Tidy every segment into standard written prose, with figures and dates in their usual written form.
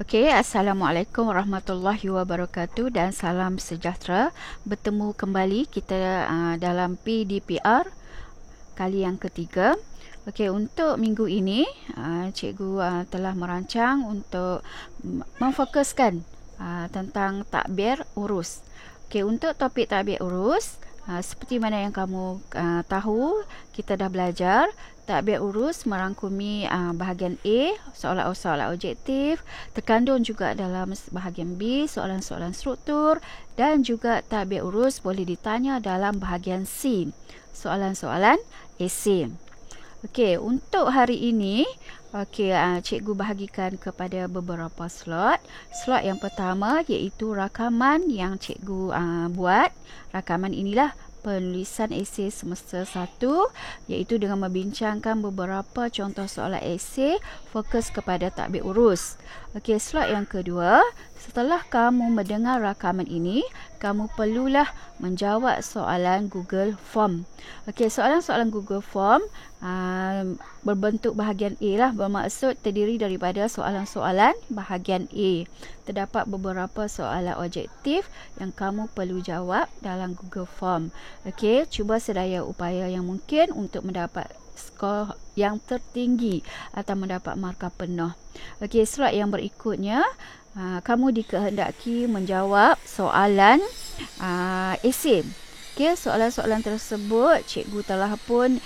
Okey, Assalamualaikum warahmatullahi wabarakatuh dan salam sejahtera. Bertemu kembali kita dalam PDPR kali yang ketiga. Okey, untuk minggu ini cikgu telah merancang untuk memfokuskan tentang takbir urus. Okey, untuk topik takbir urus, seperti mana yang kamu tahu, kita dah belajar takbir urus merangkumi bahagian A, soalan-soalan objektif, terkandung juga dalam bahagian B, soalan-soalan struktur, dan juga takbir urus boleh ditanya dalam bahagian C, soalan-soalan esei. Okey, untuk hari ini, cikgu bahagikan kepada beberapa slot. Slot yang pertama iaitu rakaman yang cikgu buat. Rakaman inilah penulisan esei semester 1, iaitu dengan membincangkan beberapa contoh soalan esei fokus kepada takbir urus. Okey, slot yang kedua, setelah kamu mendengar rakaman ini, kamu perlulah menjawab soalan Google Form. Okey, soalan-soalan Google Form berbentuk bahagian A lah, bermaksud terdiri daripada soalan-soalan bahagian A. Terdapat beberapa soalan objektif yang kamu perlu jawab dalam Google Form. Okey, cuba sedaya upaya yang mungkin untuk mendapat skor yang tertinggi atau mendapat markah penuh. Okey, slot yang berikutnya, kamu dikehendaki menjawab soalan esei. Okey, soalan-soalan tersebut cikgu telah pun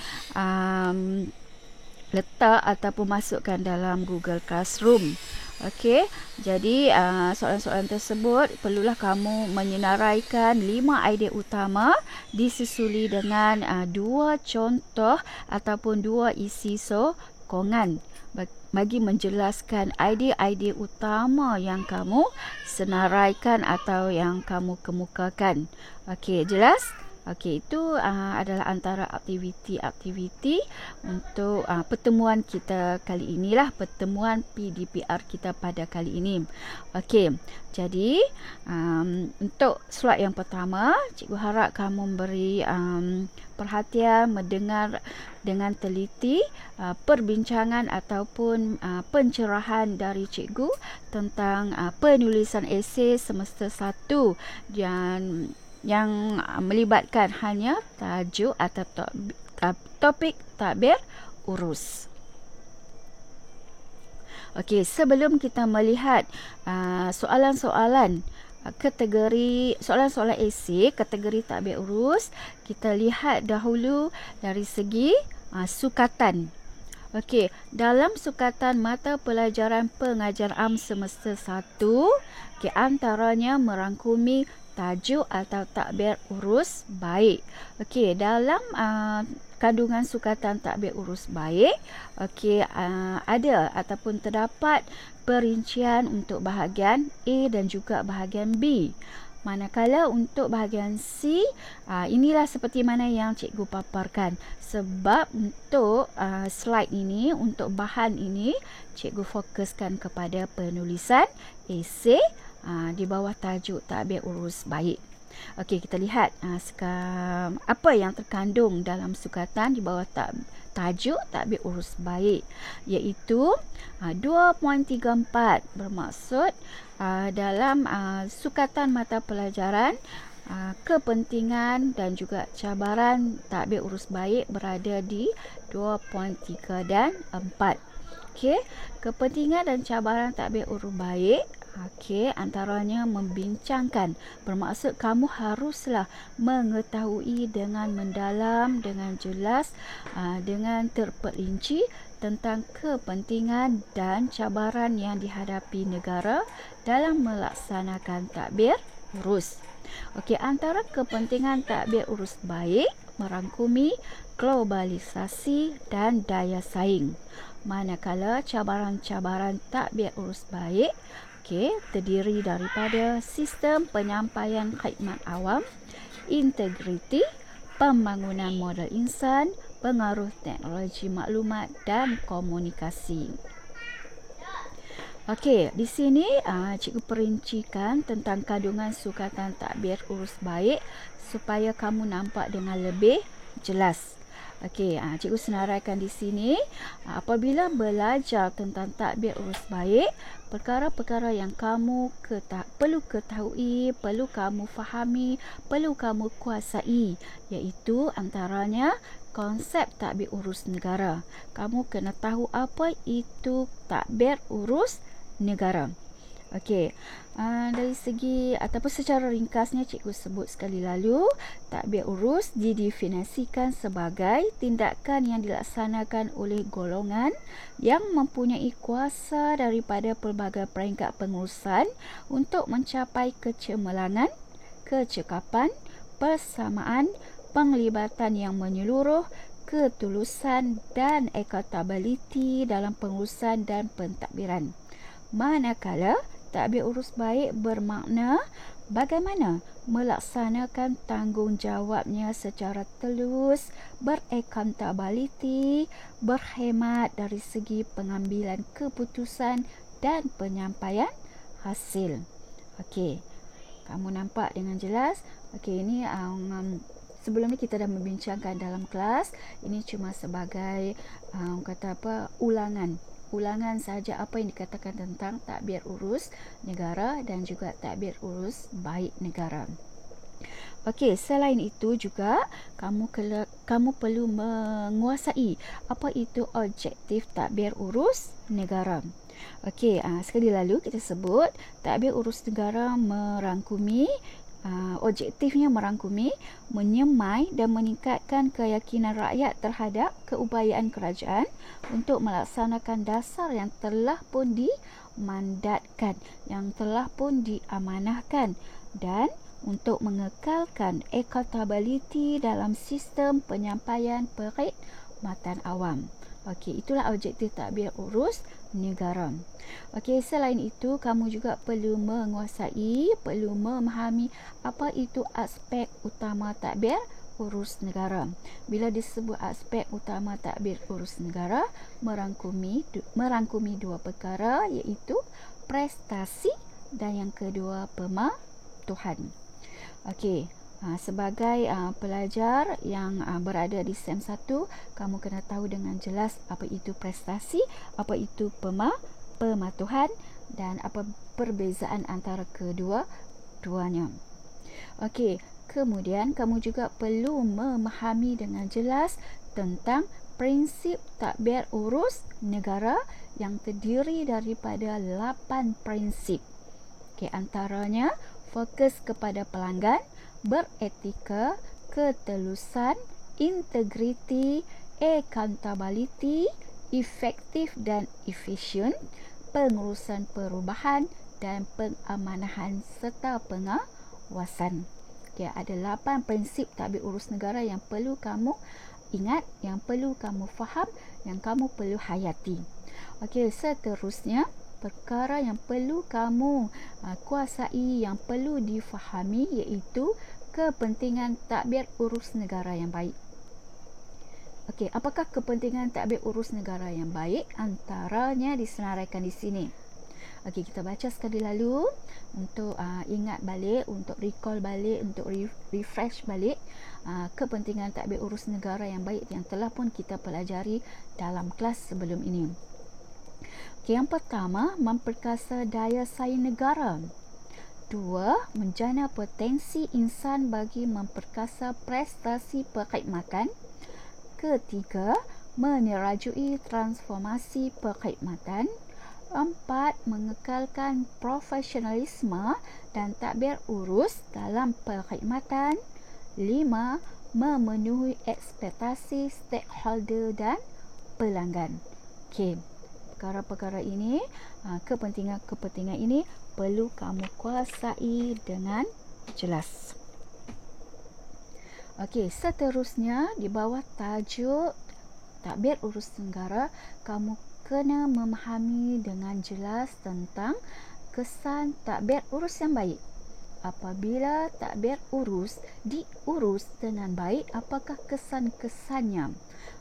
letak ataupun masukkan dalam Google Classroom. Okey, jadi soalan-soalan tersebut perlulah kamu menyenaraikan 5 idea utama disusuli dengan 2 contoh ataupun 2 isi sokongan bagi menjelaskan idea-idea utama yang kamu senaraikan atau yang kamu kemukakan. Okey, jelas? Okey, itu adalah antara aktiviti-aktiviti untuk pertemuan kita kali inilah, pertemuan PDPR kita pada kali ini. Okey, jadi untuk slide yang pertama, cikgu harap kamu memberi perhatian, mendengar dengan teliti perbincangan ataupun pencerahan dari cikgu tentang penulisan esei semester 1 dan yang melibatkan hanya tajuk atau topik takbir urus. Okey, sebelum kita melihat soalan-soalan kategori soalan-soalan esei kategori takbir urus, kita lihat dahulu dari segi sukatan. Okey, dalam sukatan mata pelajaran pengajaran am semester 1, antaranya merangkumi tajuk atau takbir urus baik. Okey, dalam kandungan sukatan takbir urus baik, ada ataupun terdapat perincian untuk bahagian A dan juga bahagian B. Manakala untuk bahagian C, inilah seperti mana yang cikgu paparkan. Sebab untuk slide ini, untuk bahan ini, cikgu fokuskan kepada penulisan esei di bawah tajuk takbir urus baik. Okey, kita lihat apa yang terkandung dalam sukatan di bawah tajuk takbir urus baik, iaitu 2.34 bermaksud dalam sukatan mata pelajaran kepentingan dan juga cabaran takbir urus baik berada di 2.3 dan 4. Okey, kepentingan dan cabaran takbir urus baik, antaranya membincangkan, bermaksud kamu haruslah mengetahui dengan mendalam, dengan jelas, dengan terperinci tentang kepentingan dan cabaran yang dihadapi negara dalam melaksanakan takbir urus. Okey, antara kepentingan takbir urus baik merangkumi globalisasi dan daya saing. Manakala cabaran-cabaran takbir urus baik terdiri daripada sistem penyampaian khidmat awam, integriti, pembangunan modal insan, pengaruh teknologi maklumat dan komunikasi. Okey, di sini cikgu perincikan tentang kandungan sukatan takbir urus baik supaya kamu nampak dengan lebih jelas. Okey, cikgu senaraikan di sini. Apabila belajar tentang tadbir urus baik, perkara-perkara yang kamu perlu ketahui, perlu kamu fahami, perlu kamu kuasai, iaitu antaranya konsep tadbir urus negara. Kamu kena tahu apa itu tadbir urus negara. Okey, dari segi ataupun secara ringkasnya cikgu sebut sekali lalu, tadbir urus didefinisikan sebagai tindakan yang dilaksanakan oleh golongan yang mempunyai kuasa daripada pelbagai peringkat pengurusan untuk mencapai kecemerlangan, kecekapan, persamaan, penglibatan yang menyeluruh, ketulusan dan accountability dalam pengurusan dan pentadbiran. Manakala tadbir urus baik bermakna bagaimana melaksanakan tanggungjawabnya secara telus, beraccountability, berhemat dari segi pengambilan keputusan dan penyampaian hasil. Okey, kamu nampak dengan jelas? Okey, ini sebelum ni kita dah membincangkan dalam kelas. Ini cuma sebagai ulangan saja apa yang dikatakan tentang tadbir urus negara dan juga tadbir urus baik negara. Okey, selain itu juga kamu perlu menguasai apa itu objektif tadbir urus negara. Okey, sekali lalu kita sebut tadbir urus negara merangkumi objektifnya merangkumi, menyemai dan meningkatkan keyakinan rakyat terhadap keupayaan kerajaan untuk melaksanakan dasar yang telah pun dimandatkan, yang telah pun diamanahkan, dan untuk mengekalkan accountability dalam sistem penyampaian perkhidmatan awam. Okey, itulah objektif tadbir urus negara. Okey, selain itu kamu juga perlu menguasai, perlu memahami apa itu aspek utama tadbir urus negara. Bila disebut aspek utama tadbir urus negara, merangkumi dua perkara, iaitu prestasi dan yang kedua pematuhan. Okey, sebagai pelajar yang berada di SEM 1, kamu kena tahu dengan jelas apa itu prestasi, apa itu pematuhan dan apa perbezaan antara kedua-duanya. Okey, kemudian kamu juga perlu memahami dengan jelas tentang prinsip tadbir urus negara yang terdiri daripada 8 prinsip. Okey, antaranya fokus kepada pelanggan, beretika, ketelusan, integriti, accountability, efektif dan efisien, pengurusan perubahan dan pengamanan serta pengawasan. Okay, ada 8 prinsip tadbir urus negara yang perlu kamu ingat, yang perlu kamu faham, yang kamu perlu hayati. Okey, seterusnya perkara yang perlu kamu kuasai, yang perlu difahami, iaitu kepentingan tadbir urus negara yang baik. Okey, apakah kepentingan tadbir urus negara yang baik? Antaranya disenaraikan di sini. Okey, kita baca sekali lalu untuk ingat balik, untuk recall balik, untuk refresh balik kepentingan tadbir urus negara yang baik yang telah pun kita pelajari dalam kelas sebelum ini. Okey, yang pertama, memperkasa daya saing negara. 2. Menjana potensi insan bagi memperkasa prestasi perkhidmatan. Ketiga, menerajui transformasi perkhidmatan. 4. Mengekalkan profesionalisme dan tadbir urus dalam perkhidmatan. 5. Memenuhi ekspektasi stakeholder dan pelanggan. Okey, perkara-perkara ini, kepentingan-kepentingan ini perlu kamu kuasai dengan jelas. Okey, seterusnya di bawah tajuk tadbir urus negara, kamu kena memahami dengan jelas tentang kesan tadbir urus yang baik. Apabila tadbir urus diurus dengan baik, apakah kesan-kesannya?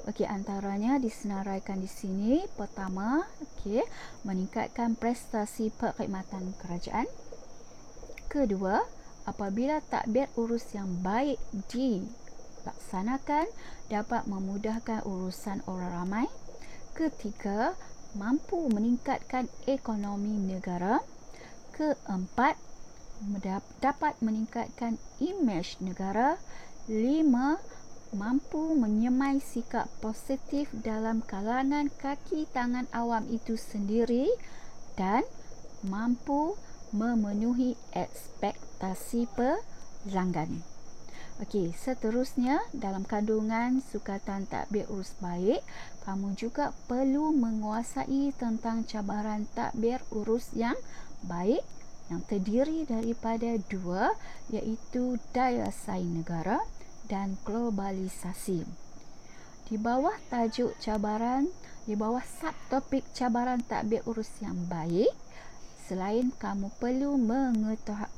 Okey, antaranya disenaraikan di sini. Pertama, okey, meningkatkan prestasi perkhidmatan kerajaan. Kedua, apabila tadbir urus yang baik laksanakan dapat memudahkan urusan orang ramai. Ketiga, mampu meningkatkan ekonomi negara. Keempat, dapat meningkatkan imej negara. 5. Mampu menyemai sikap positif dalam kalangan kaki tangan awam itu sendiri dan mampu memenuhi ekspektasi pelanggan. Okey, seterusnya dalam kandungan sukatan tadbir urus baik, kamu juga perlu menguasai tentang cabaran tadbir urus yang baik yang terdiri daripada dua, iaitu daya saing negara dan globalisasi. Di bawah tajuk cabaran, di bawah subtopik cabaran tadbir urus yang baik, selain kamu perlu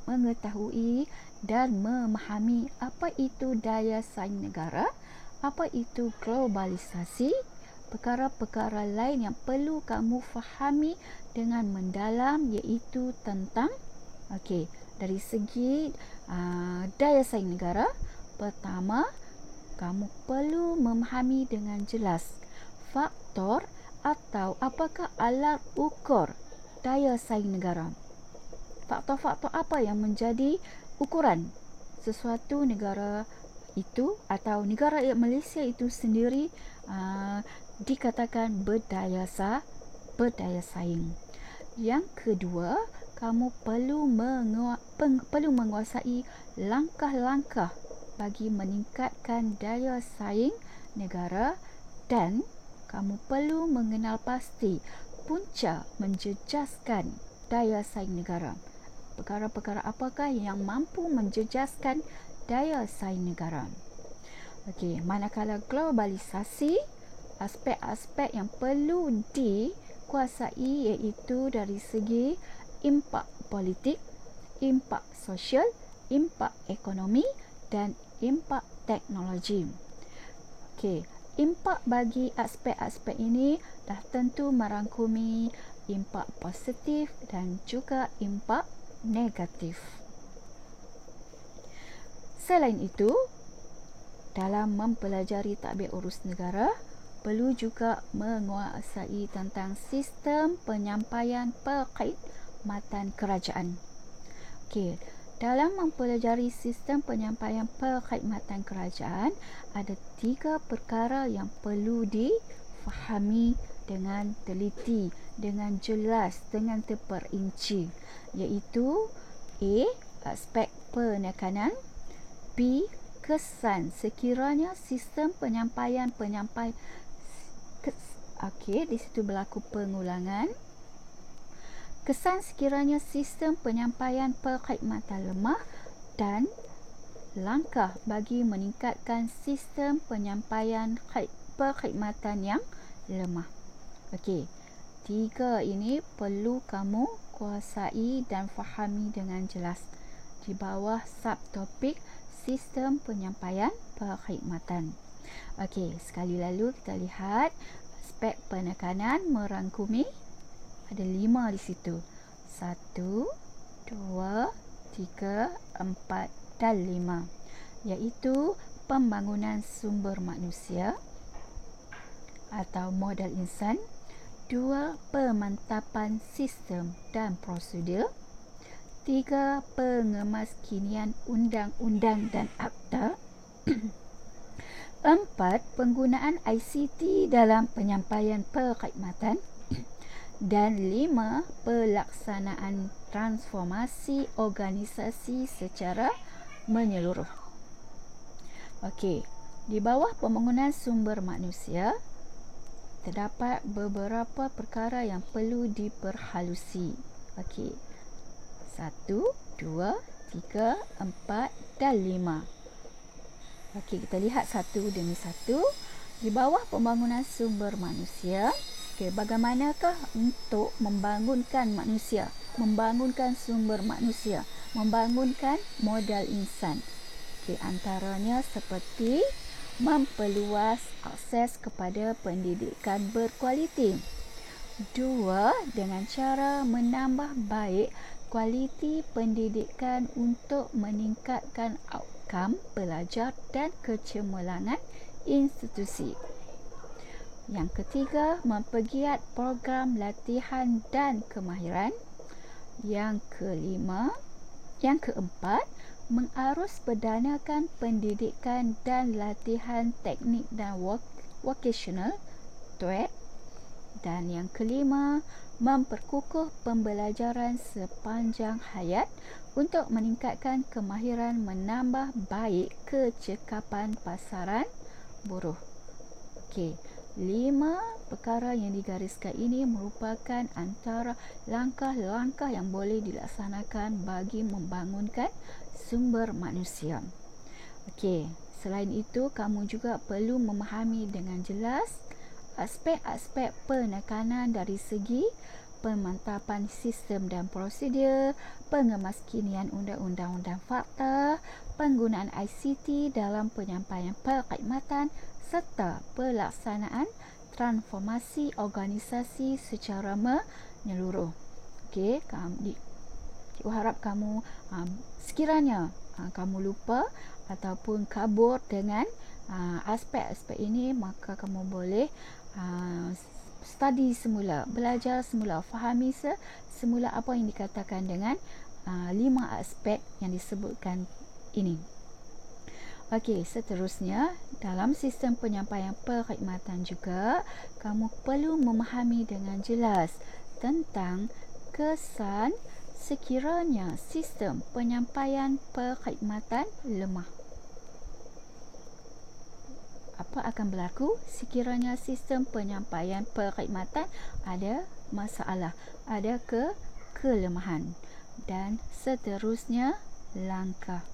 mengetahui dan memahami apa itu daya saing negara, apa itu globalisasi, perkara-perkara lain yang perlu kamu fahami dengan mendalam iaitu tentang dari segi daya saing negara. Pertama, kamu perlu memahami dengan jelas faktor atau apakah alat ukur daya saing negara. Faktor-faktor apa yang menjadi ukuran sesuatu negara itu atau negara Malaysia itu sendiri dikatakan berdaya saing. Yang kedua, kamu perlu menguasai langkah-langkah bagi meningkatkan daya saing negara dan kamu perlu mengenal pasti punca menjejaskan daya saing negara. Perkara-perkara apakah yang mampu menjejaskan daya saing negara? Manakala globalisasi, aspek-aspek yang perlu dikuasai iaitu dari segi impak politik, impak sosial, impak ekonomi dan impak teknologi. Impak bagi aspek-aspek ini dah tentu merangkumi impak positif dan juga impak negatif. Selain itu, dalam mempelajari tadbir urus negara, perlu juga menguasai tentang sistem penyampaian perkhidmatan kerajaan. Dalam mempelajari sistem penyampaian perkhidmatan kerajaan, ada 3 perkara yang perlu difahami dengan teliti, dengan jelas, dengan terperinci, iaitu A. Aspek penekanan, B. Kesan sekiranya sistem penyampaian di situ berlaku pengulangan. Kesan sekiranya sistem penyampaian perkhidmatan lemah dan langkah bagi meningkatkan sistem penyampaian perkhidmatan yang lemah. 3 ini perlu kamu kuasai dan fahami dengan jelas di bawah subtopik sistem penyampaian perkhidmatan. Sekali lalu kita lihat aspek penekanan merangkumi ada 5 di situ. 1, 2, 3, 4 dan 5, iaitu pembangunan sumber manusia atau modal insan. 2. Pemantapan sistem dan prosedur. 3. Pengemaskinian undang-undang dan akta. 4. Penggunaan ICT dalam penyampaian perkhidmatan. Dan 5. Pelaksanaan transformasi organisasi secara menyeluruh. Di bawah pembangunan sumber manusia, terdapat beberapa perkara yang perlu diperhalusi. 1, 2, 3, 4 dan 5. Kita lihat satu demi satu. Di bawah pembangunan sumber manusia, bagaimanakah untuk membangunkan manusia, membangunkan sumber manusia, membangunkan modal insan. Antaranya seperti memperluas akses kepada pendidikan berkualiti. 2. Dengan cara menambah baik kualiti pendidikan untuk meningkatkan outcome pelajar dan kecemerlangan institusi. Yang ketiga, mempergiat program latihan dan kemahiran. Yang keempat, mengarus berdanakan pendidikan dan latihan teknik dan vocational (TVET). Dan yang kelima, memperkukuh pembelajaran sepanjang hayat untuk meningkatkan kemahiran menambah baik kecekapan pasaran buruh. Okey. 5 perkara yang digariskan ini merupakan antara langkah-langkah yang boleh dilaksanakan bagi membangunkan sumber manusia. Okey, selain itu kamu juga perlu memahami dengan jelas aspek-aspek penekanan dari segi pemantapan sistem dan prosedur, pengemaskinian undang-undang dan fakta, penggunaan ICT dalam penyampaian perkhidmatan serta pelaksanaan transformasi organisasi secara menyeluruh. Okey, cikgu harap kamu sekiranya kamu lupa ataupun kabur dengan aspek-aspek ini, maka kamu boleh study semula, belajar semula, fahami semula apa yang dikatakan dengan 5 aspek yang disebutkan ini. Okey, seterusnya dalam sistem penyampaian perkhidmatan juga kamu perlu memahami dengan jelas tentang kesan sekiranya sistem penyampaian perkhidmatan lemah. Apa akan berlaku sekiranya sistem penyampaian perkhidmatan ada masalah, ada kelemahan, dan seterusnya langkah.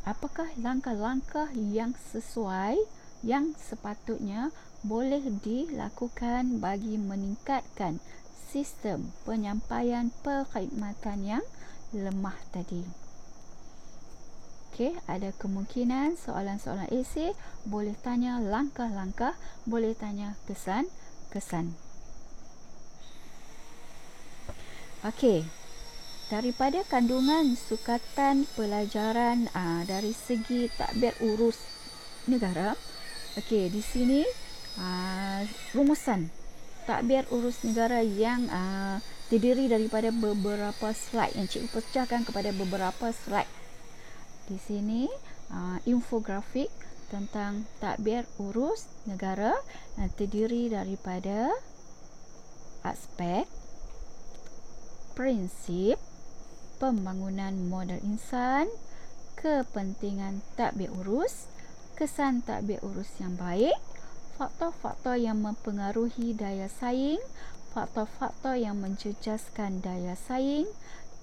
Apakah langkah-langkah yang sesuai, yang sepatutnya boleh dilakukan bagi meningkatkan sistem penyampaian perkhidmatan yang lemah tadi? Okey, ada kemungkinan soalan-soalan esei boleh tanya langkah-langkah, boleh tanya kesan-kesan. Okey. Daripada kandungan sukatan pelajaran dari segi tadbir urus negara. Okey, di sini rumusan tadbir urus negara yang terdiri daripada beberapa slide yang cikgu pecahkan kepada beberapa slide. Di sini infografik tentang tadbir urus negara terdiri daripada aspek, prinsip, pembangunan modal insan, kepentingan tadbir urus, kesan tadbir urus yang baik, faktor-faktor yang mempengaruhi daya saing, faktor-faktor yang menjejaskan daya saing,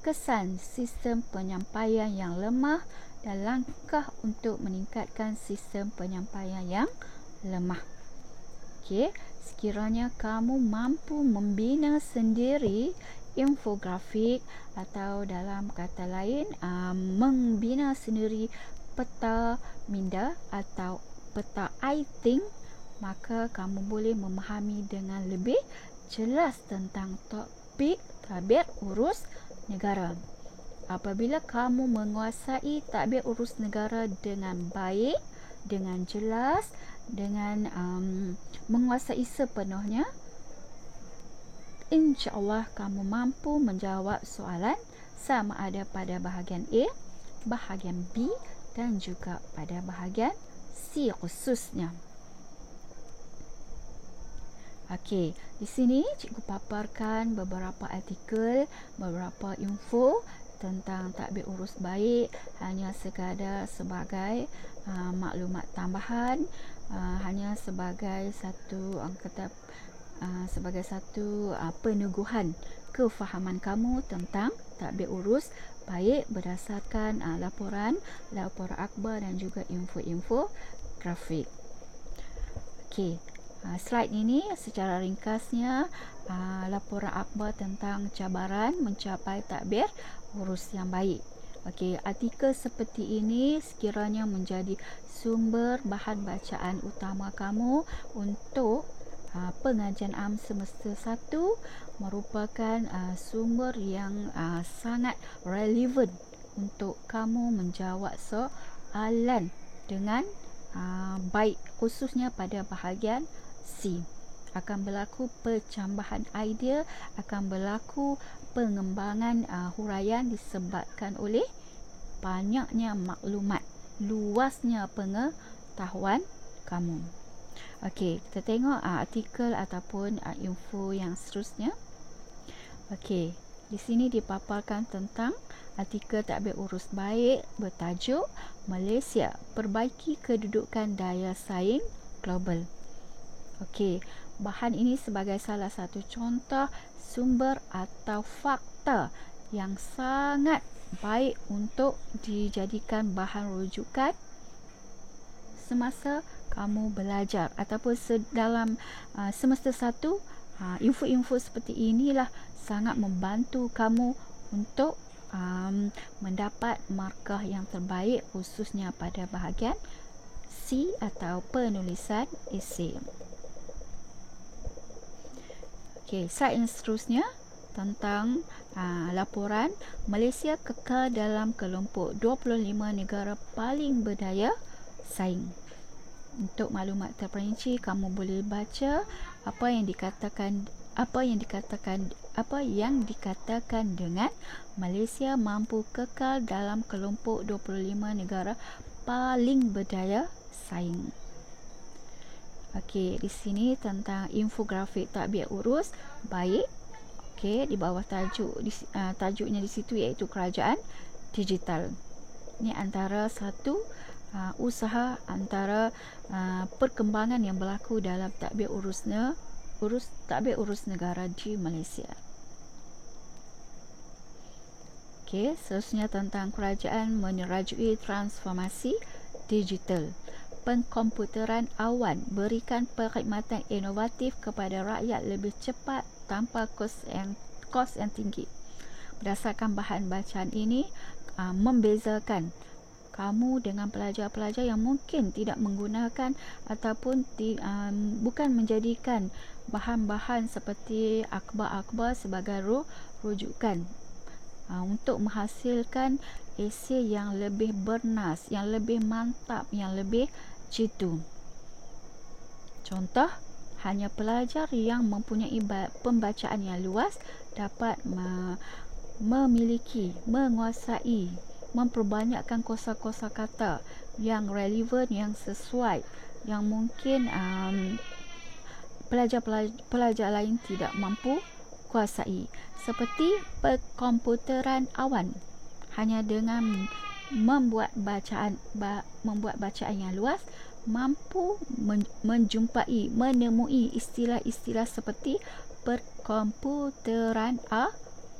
kesan sistem penyampaian yang lemah dan langkah untuk meningkatkan sistem penyampaian yang lemah. Okey, sekiranya kamu mampu membina sendiri infografik atau dalam kata lain membina sendiri peta minda atau peta I-Think, maka kamu boleh memahami dengan lebih jelas tentang topik tadbir urus negara. Apabila kamu menguasai tadbir urus negara dengan baik, dengan jelas, dengan menguasai sepenuhnya, insya-Allah kamu mampu menjawab soalan sama ada pada bahagian A, bahagian B dan juga pada bahagian C khususnya. Okey, di sini cikgu paparkan beberapa artikel, beberapa info tentang tadbir urus baik hanya sekadar sebagai maklumat tambahan, hanya sebagai satu peneguhan kefahaman kamu tentang tadbir urus baik berdasarkan laporan akhbar dan juga info-info grafik. Okey, slide ini secara ringkasnya laporan akhbar tentang cabaran mencapai tadbir urus yang baik. Okey, artikel seperti ini sekiranya menjadi sumber bahan bacaan utama kamu untuk pengajian am semester 1, merupakan sumber yang sangat relevan untuk kamu menjawab soalan dengan baik, khususnya pada bahagian C. Akan berlaku percambahan idea, akan berlaku pengembangan huraian disebabkan oleh banyaknya maklumat, luasnya pengetahuan kamu. Okey, kita tengok artikel ataupun info yang seterusnya. Okey, di sini dipaparkan tentang artikel tadbir urus baik bertajuk Malaysia Perbaiki Kedudukan Daya Saing Global. Okey, bahan ini sebagai salah satu contoh sumber atau fakta yang sangat baik untuk dijadikan bahan rujukan semasa kamu belajar ataupun dalam semester 1. Info-info seperti inilah sangat membantu kamu untuk mendapat markah yang terbaik, khususnya pada bahagian C atau penulisan esei. Okey, slide yang seterusnya tentang laporan Malaysia kekal dalam kelompok 25 negara paling berdaya saing. Untuk maklumat terperinci, kamu boleh baca apa yang dikatakan dengan Malaysia mampu kekal dalam kelompok 25 negara paling berdaya saing. Okey, di sini tentang infografik tadbir urus baik. Okey, di bawah tajuknya di situ iaitu kerajaan digital. Ini antara satu usaha antara perkembangan yang berlaku dalam tadbir urus negara di Malaysia. Okey, seterusnya tentang kerajaan menerajui transformasi digital. Pengkomputeran awan berikan perkhidmatan inovatif kepada rakyat lebih cepat tanpa kos yang tinggi. Berdasarkan bahan bacaan ini, membezakan kamu dengan pelajar-pelajar yang mungkin tidak menggunakan ataupun bukan menjadikan bahan-bahan seperti akhbar-akhbar sebagai rujukan untuk menghasilkan esei yang lebih bernas, yang lebih mantap, yang lebih jitu. Contoh, hanya pelajar yang mempunyai pembacaan yang luas dapat menguasai, memperbanyakkan kosa-kosa kata yang relevan, yang sesuai, yang mungkin pelajar lain tidak mampu kuasai. Seperti perkomputeran awan, hanya dengan membuat bacaan yang luas mampu menemui istilah-istilah seperti perkomputeran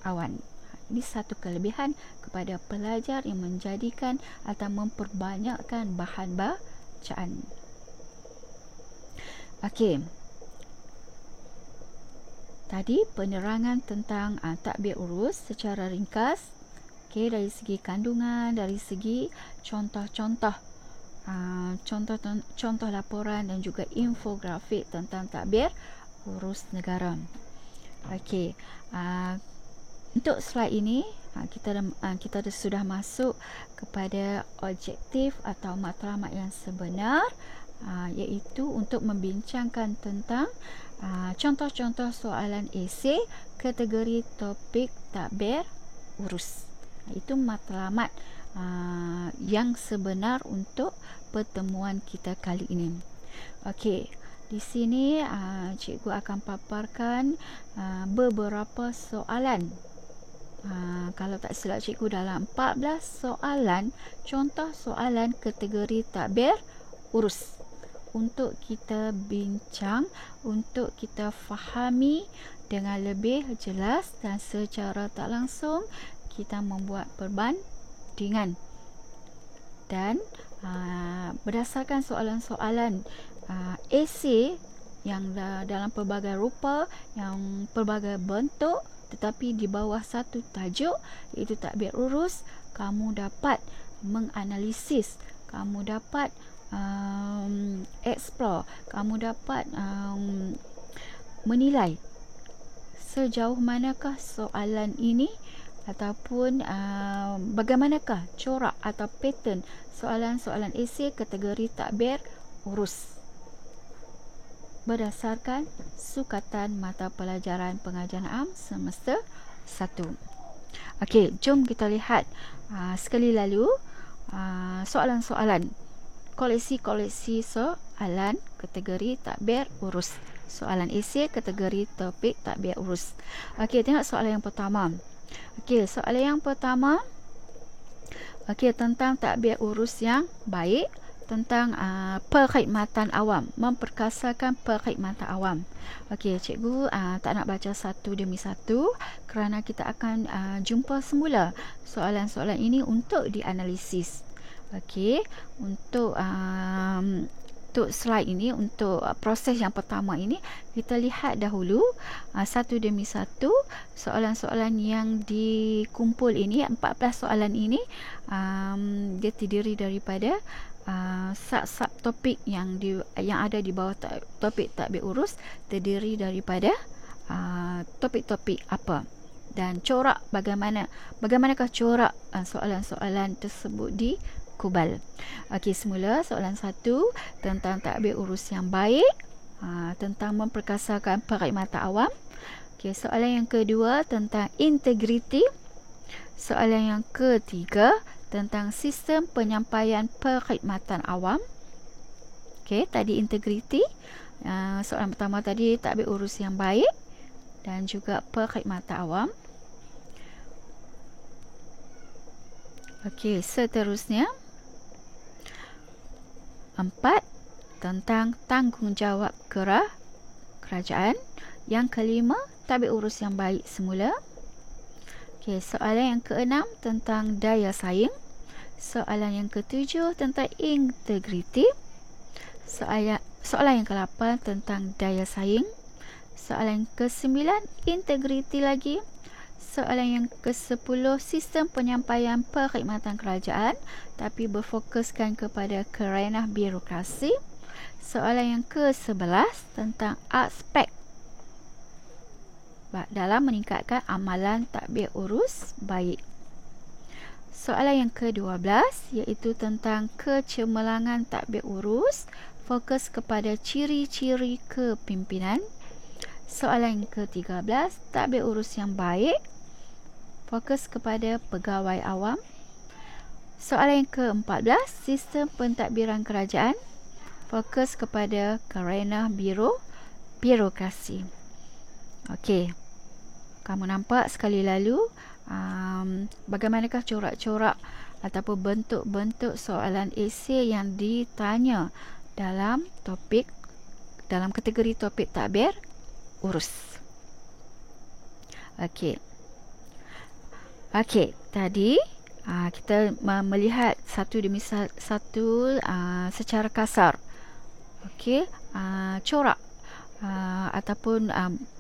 awan. Ini satu kelebihan kepada pelajar yang menjadikan atau memperbanyakkan bahan bacaan. Okey. Tadi penerangan tentang tadbir urus secara ringkas. Okey, dari segi kandungan, dari segi contoh-contoh laporan dan juga infografik tentang tadbir urus negara. Okey, untuk slide ini kita sudah masuk kepada objektif atau matlamat yang sebenar, iaitu untuk membincangkan tentang contoh-contoh soalan esei kategori topik tadbir urus. Itu matlamat yang sebenar untuk pertemuan kita kali ini. Okey, di sini cikgu akan paparkan beberapa soalan. Kalau tak silap cikgu, dalam 14 soalan, contoh soalan kategori tadbir urus untuk kita bincang, untuk kita fahami dengan lebih jelas, dan secara tak langsung kita membuat perbandingan. Dan berdasarkan soalan-soalan esei yang dalam pelbagai rupa, yang pelbagai bentuk, tetapi di bawah satu tajuk iaitu tadbir urus, kamu dapat menganalisis, kamu dapat explore, kamu dapat menilai sejauh manakah soalan ini ataupun bagaimanakah corak atau pattern soalan-soalan esei kategori takbir urus berdasarkan sukatan mata pelajaran pengajian am semester 1. Okey, jom kita lihat sekali lalu soalan-soalan koleksi-koleksi soalan kategori takbir urus. Soalan esei kategori topik takbir urus. Okey, tengok soalan yang pertama. Okey, soalan yang pertama tentang takbir urus yang baik, tentang perkhidmatan awam, memperkasakan perkhidmatan awam. Okey, cikgu tak nak baca satu demi satu kerana kita akan jumpa semula soalan-soalan ini untuk dianalisis. Okey, untuk slide ini, untuk proses yang pertama ini, kita lihat dahulu satu demi satu soalan-soalan yang dikumpul ini. 14 soalan ini dia terdiri daripada sub topik yang ada di bawah topik takbir urus, terdiri daripada topik-topik apa dan corak bagaimanakah corak soalan-soalan tersebut di kubal. Okey, semula soalan 1 tentang takbir urus yang baik, tentang memperkasakan perkhidmatan awam. Okey, soalan yang kedua tentang integriti. Soalan yang ketiga tentang sistem penyampaian perkhidmatan awam. Okey, tadi integriti. Soalan pertama tadi takbir urus yang baik dan juga perkhidmatan awam. Okey, seterusnya 4 tentang tanggungjawab kerajaan. Yang kelima, takbir urus yang baik semula. Okey, soalan yang keenam tentang daya saing. Soalan yang ketujuh tentang integriti. Soalan yang ke-8 tentang daya saing. Soalan yang ke-9 integriti lagi. Soalan yang ke-10 sistem penyampaian perkhidmatan kerajaan tapi berfokuskan kepada kerenah birokrasi. Soalan yang ke-11 tentang aspek dalam meningkatkan amalan takbir urus baik. Soalan yang ke-12 iaitu tentang kecemerlangan takbir urus, fokus kepada ciri-ciri kepimpinan. Soalan yang ke-13 takbir urus yang baik, fokus kepada pegawai awam. Soalan yang ke-14 sistem pentadbiran kerajaan, fokus kepada kerenah birokrasi. Okey, kamu nampak sekali lalu bagaimanakah corak-corak ataupun bentuk-bentuk soalan esei yang ditanya dalam kategori topik takbir urus. Okey, tadi kita melihat satu demi satu secara kasar. Okey, corak ataupun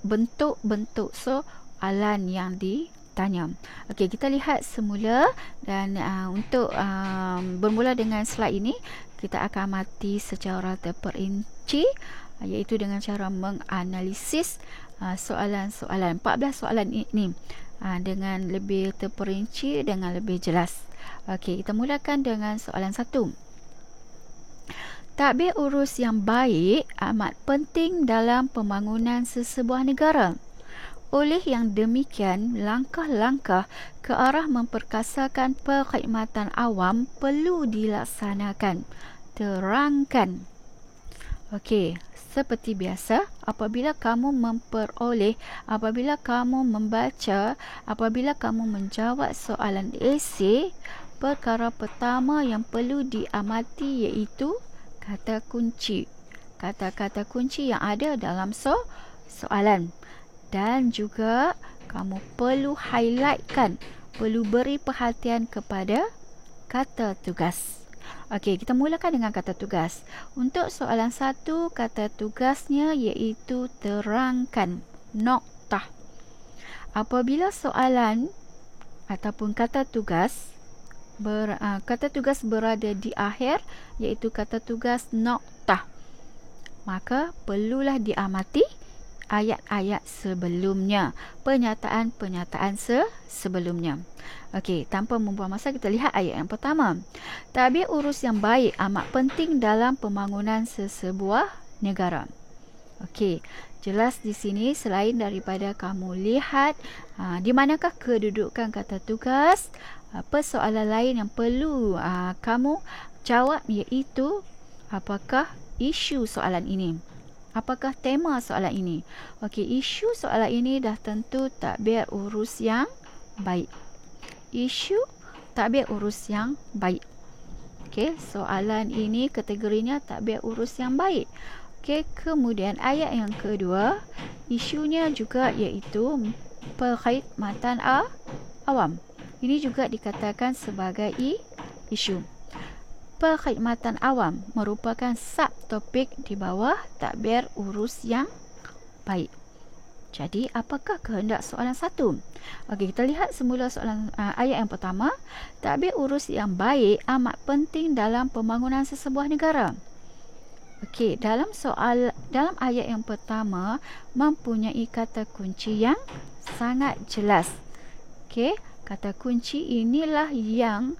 bentuk-bentuk soalan yang ditanya. Okey, kita lihat semula dan untuk bermula dengan slide ini, kita akan amati secara terperinci iaitu dengan cara menganalisis soalan-soalan 14 soalan ini dengan lebih terperinci, dengan lebih jelas. Okey, kita mulakan dengan soalan 1. Takbir urus yang baik amat penting dalam pembangunan sesebuah negara. Oleh yang demikian, langkah-langkah ke arah memperkasakan perkhidmatan awam perlu dilaksanakan. Terangkan. Okey, seperti biasa, apabila kamu membaca, apabila kamu menjawab soalan esei, perkara pertama yang perlu diamati iaitu kata kunci. Kata-kata kunci yang ada dalam soalan. Dan juga kamu perlu highlightkan, perlu beri perhatian kepada kata tugas. Okey, kita mulakan dengan kata tugas. Untuk soalan 1, kata tugasnya iaitu terangkan, noktah. Apabila soalan ataupun kata tugas berada di akhir, iaitu kata tugas noktah, maka perlulah diamati ayat-ayat sebelumnya, pernyataan-pernyataan sebelumnya. Okey, tanpa membuang masa, kita lihat ayat yang pertama. Tadbir urus yang baik amat penting dalam pembangunan sesebuah negara. Okey, jelas di sini selain daripada kamu lihat di manakah kedudukan kata tugas, persoalan lain yang perlu kamu jawab iaitu apakah isu soalan ini, apakah tema soalan ini. Okey, isu soalan ini dah tentu tadbir urus yang baik. Isu tadbir urus yang baik. Okey, soalan ini kategorinya tadbir urus yang baik. Okey, kemudian ayat yang kedua, isunya juga iaitu perkhidmatan awam. Ini juga dikatakan sebagai isu. Perkhidmatan awam merupakan subtopik di bawah tadbir urus yang baik. Jadi, apakah kehendak soalan 1? Okey, kita lihat semula soalan ayat yang pertama. Tadbir urus yang baik amat penting dalam pembangunan sesebuah negara. Okey, dalam ayat yang pertama mempunyai kata kunci yang sangat jelas. Okey, kata kunci inilah yang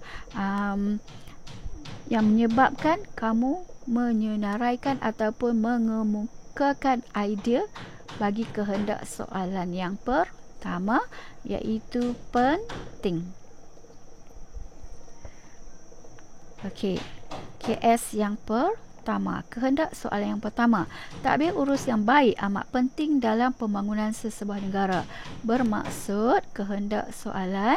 menyebabkan kamu menyenaraikan ataupun mengemukakan idea bagi kehendak soalan yang pertama, iaitu penting. Okey, KS yang pertama, kehendak soalan yang pertama. Tadbir urus yang baik amat penting dalam pembangunan sesebuah negara. Bermaksud kehendak soalan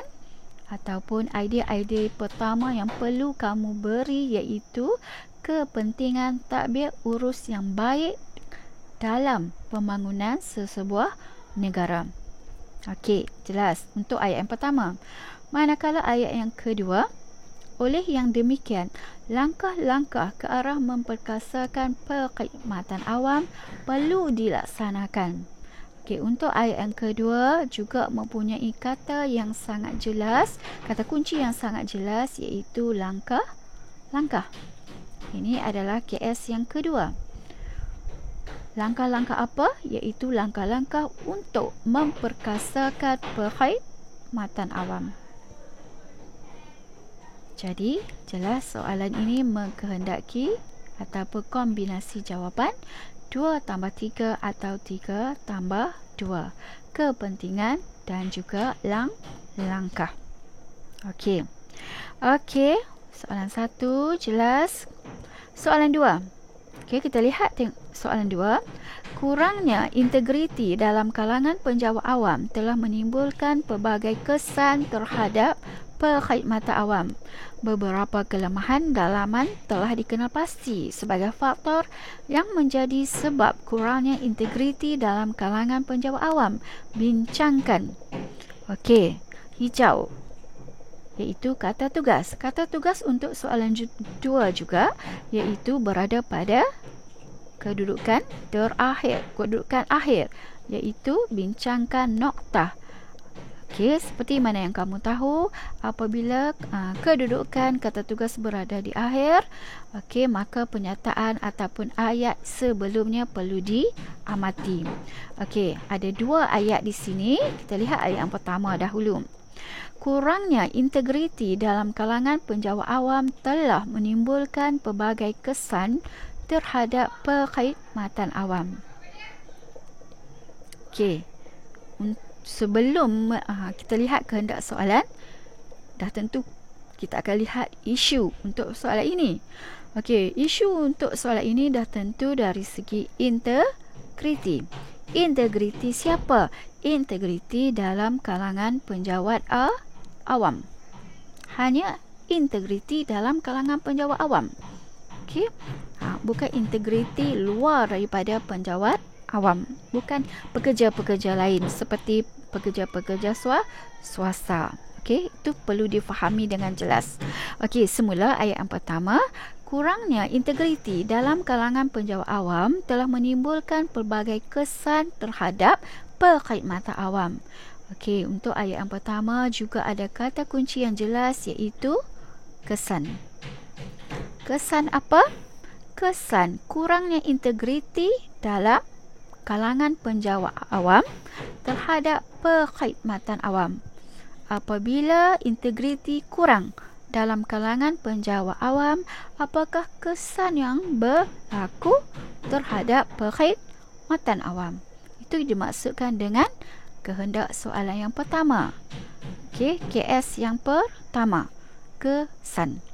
ataupun idea-idea pertama yang perlu kamu beri iaitu kepentingan tadbir urus yang baik dalam pembangunan sesebuah negara. Okey, jelas untuk ayat yang pertama. Manakala ayat yang kedua, oleh yang demikian, langkah-langkah ke arah memperkasakan perkhidmatan awam perlu dilaksanakan. Okey, untuk ayat yang kedua juga mempunyai kata yang sangat jelas, kata kunci yang sangat jelas iaitu langkah-langkah. Ini adalah KS yang kedua. Langkah-langkah apa? Iaitu langkah-langkah untuk memperkasakan perkhidmatan awam. Jadi, jelas soalan ini mengkehendaki ataupun kombinasi jawapan 2 tambah 3 atau 3 tambah 2. Kepentingan dan juga langkah. Okey. Okey, soalan 1 jelas. Soalan 2. Okey, kita lihat soalan 2. Kurangnya integriti dalam kalangan penjawab awam telah menimbulkan pelbagai kesan terhadap perkhidmatan awam. Beberapa kelemahan dalaman telah dikenal pasti sebagai faktor yang menjadi sebab kurangnya integriti dalam kalangan penjawab awam. Bincangkan. Okey, hijau iaitu kata tugas. Kata tugas untuk soalan 2 juga iaitu berada pada kedudukan terakhir, kedudukan akhir, iaitu bincangkan noktah. Okey, seperti mana yang kamu tahu, apabila kedudukan kata tugas berada di akhir, okey, maka pernyataan ataupun ayat sebelumnya perlu diamati. Okey, ada 2 ayat di sini. Kita lihat ayat yang pertama dahulu. Kurangnya integriti dalam kalangan penjawab awam telah menimbulkan pelbagai kesan terhadap perkhidmatan awam. Okey, sebelum kita lihat kehendak soalan, dah tentu kita akan lihat isu untuk soalan ini. Okey, isu untuk soalan ini dah tentu dari segi integriti. Integriti siapa? Integriti dalam kalangan penjawab awam. Hanya integriti dalam kalangan penjawab awam. Okey, bukan integriti luar daripada penjawab awam, bukan pekerja-pekerja lain seperti pekerja-pekerja swasta. Okey, itu perlu difahami dengan jelas. Okey, semula ayat yang pertama, kurangnya integriti dalam kalangan penjawab awam telah menimbulkan pelbagai kesan terhadap perkhidmatan awam. Okey, untuk ayat yang pertama juga ada kata kunci yang jelas iaitu kesan. Kesan apa? Kesan kurangnya integriti dalam kalangan penjawat awam terhadap perkhidmatan awam. Apabila integriti kurang dalam kalangan penjawat awam, apakah kesan yang berlaku terhadap perkhidmatan awam? Itu dimaksudkan dengan kehendak soalan yang pertama. Okey, KS yang pertama, kesan.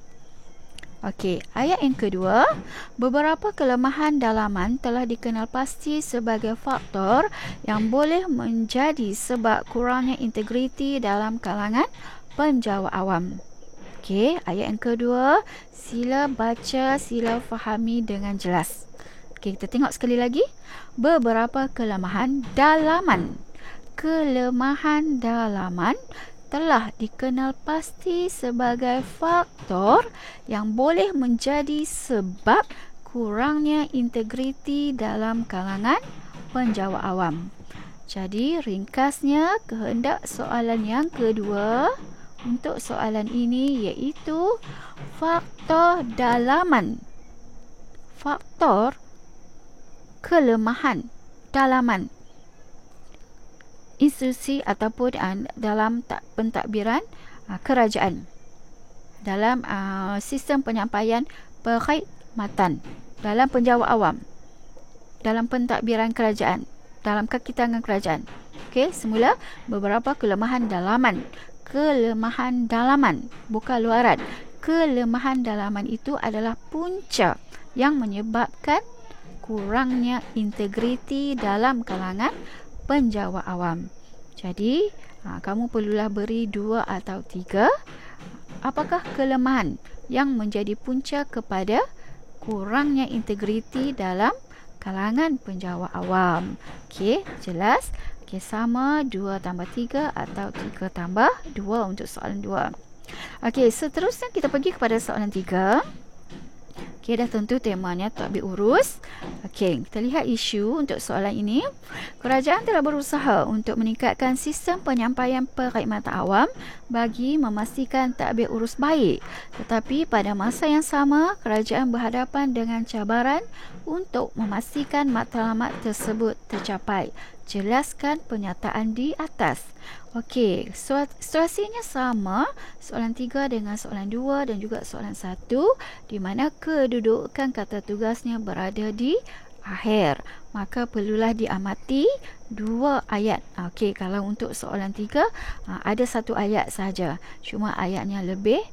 Okey, ayat yang kedua, beberapa kelemahan dalaman telah dikenal pasti sebagai faktor yang boleh menjadi sebab kurangnya integriti dalam kalangan penjawat awam. Okey, ayat yang kedua, sila baca, sila fahami dengan jelas. Okey, kita tengok sekali lagi. Beberapa kelemahan dalaman. Kelemahan dalaman telah dikenal pasti sebagai faktor yang boleh menjadi sebab kurangnya integriti dalam kalangan penjawat awam. Jadi ringkasnya kehendak soalan yang kedua untuk soalan ini iaitu faktor dalaman. Faktor kelemahan dalaman institusi ataupun dalam pentadbiran kerajaan, dalam sistem penyampaian perkhidmatan, dalam penjawat awam, dalam pentadbiran kerajaan, dalam kaki tangan kerajaan. Okey, semula beberapa kelemahan dalaman. Kelemahan dalaman, bukan luaran. Kelemahan dalaman itu adalah punca yang menyebabkan kurangnya integriti dalam kalangan penjawat awam. Jadi, kamu perlulah beri 2 atau 3. Apakah kelemahan yang menjadi punca kepada kurangnya integriti dalam kalangan penjawat awam? Okey, jelas? Okey, sama 2 tambah 3 atau 3 tambah 2 untuk soalan 2. Okey, seterusnya kita pergi kepada soalan 3. Okey, dah tentu temanya tatbik urus. Okey, kita lihat isu untuk soalan ini. Kerajaan telah berusaha untuk meningkatkan sistem penyampaian perkhidmatan awam bagi memastikan tatbik urus baik. Tetapi pada masa yang sama, kerajaan berhadapan dengan cabaran untuk memastikan matlamat tersebut tercapai. Jelaskan pernyataan di atas. Okey, situasinya sama soalan 3 dengan soalan 2 dan juga soalan 1, di mana kedudukan kata tugasnya berada di akhir. Maka perlulah diamati 2 ayat. Okey, kalau untuk soalan 3 ada 1 ayat saja, cuma ayatnya lebih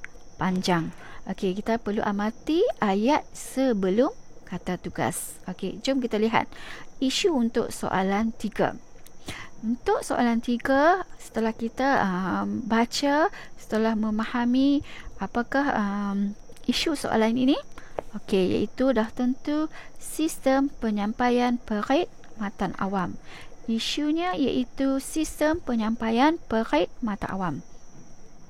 panjang. Okey, kita perlu amati ayat sebelum kata tugas. Okey, jom kita lihat isu untuk soalan 3. Untuk soalan 3, setelah kita baca, setelah memahami apakah isu soalan ini, okey, iaitu dah tentu sistem penyampaian perkhidmatan awam. Isunya iaitu sistem penyampaian perkhidmatan awam.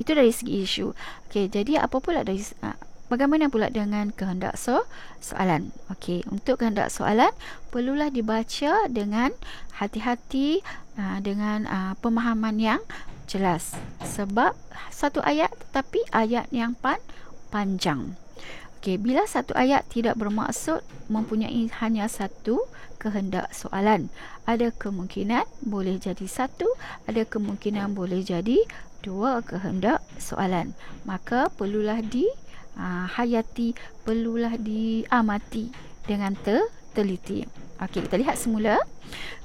Itu dari segi isu. Okey, jadi apa pula dari bagaimana pula dengan kehendak soalan? Okey, untuk kehendak soalan perlulah dibaca dengan hati-hati, dengan pemahaman yang jelas. Sebab satu ayat tetapi ayat yang panjang. Okey, bila satu ayat tidak bermaksud mempunyai hanya satu kehendak soalan, ada kemungkinan boleh jadi satu, ada kemungkinan boleh jadi 2 kehendak soalan. Maka perlulah hayati, perlulah diamati dengan teliti. Okey, kita lihat semula.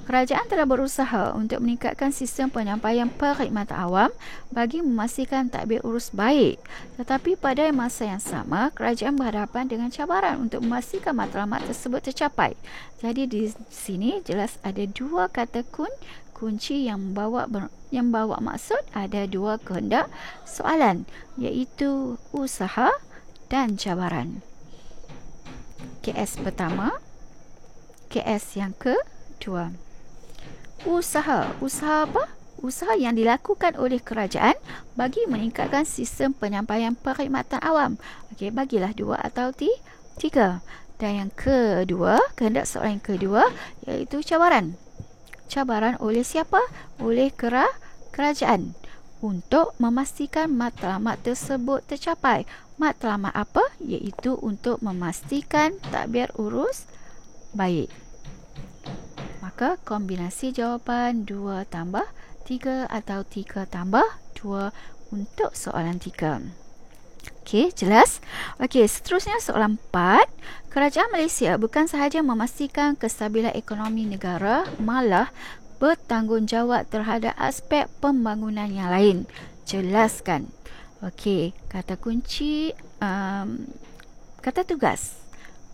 Kerajaan telah berusaha untuk meningkatkan sistem penyampaian perkhidmatan awam bagi memastikan tadbir urus baik. Tetapi pada masa yang sama, kerajaan berhadapan dengan cabaran untuk memastikan matlamat tersebut tercapai. Jadi di sini jelas ada 2 kata kunci yang membawa maksud, ada 2 kehendak soalan, iaitu usaha dan cabaran. KS pertama, KS yang kedua. Usaha apa? Usaha yang dilakukan oleh kerajaan bagi meningkatkan sistem penyampaian perkhidmatan awam. Okey, bagilah 2 atau 3. Dan yang kedua, kehendak soalan yang kedua, iaitu cabaran. Cabaran oleh siapa? Oleh kerajaan untuk memastikan matlamat tersebut tercapai. Matlamat apa? Iaitu untuk memastikan tadbir urus baik. Maka kombinasi jawapan 2 tambah 3 atau 3 tambah 2 untuk soalan 3. Okey, jelas? Okey, seterusnya soalan 4. Kerajaan Malaysia bukan sahaja memastikan kestabilan ekonomi negara, malah bertanggungjawab terhadap aspek pembangunan yang lain. Jelaskan. Okey, kata kunci, kata tugas.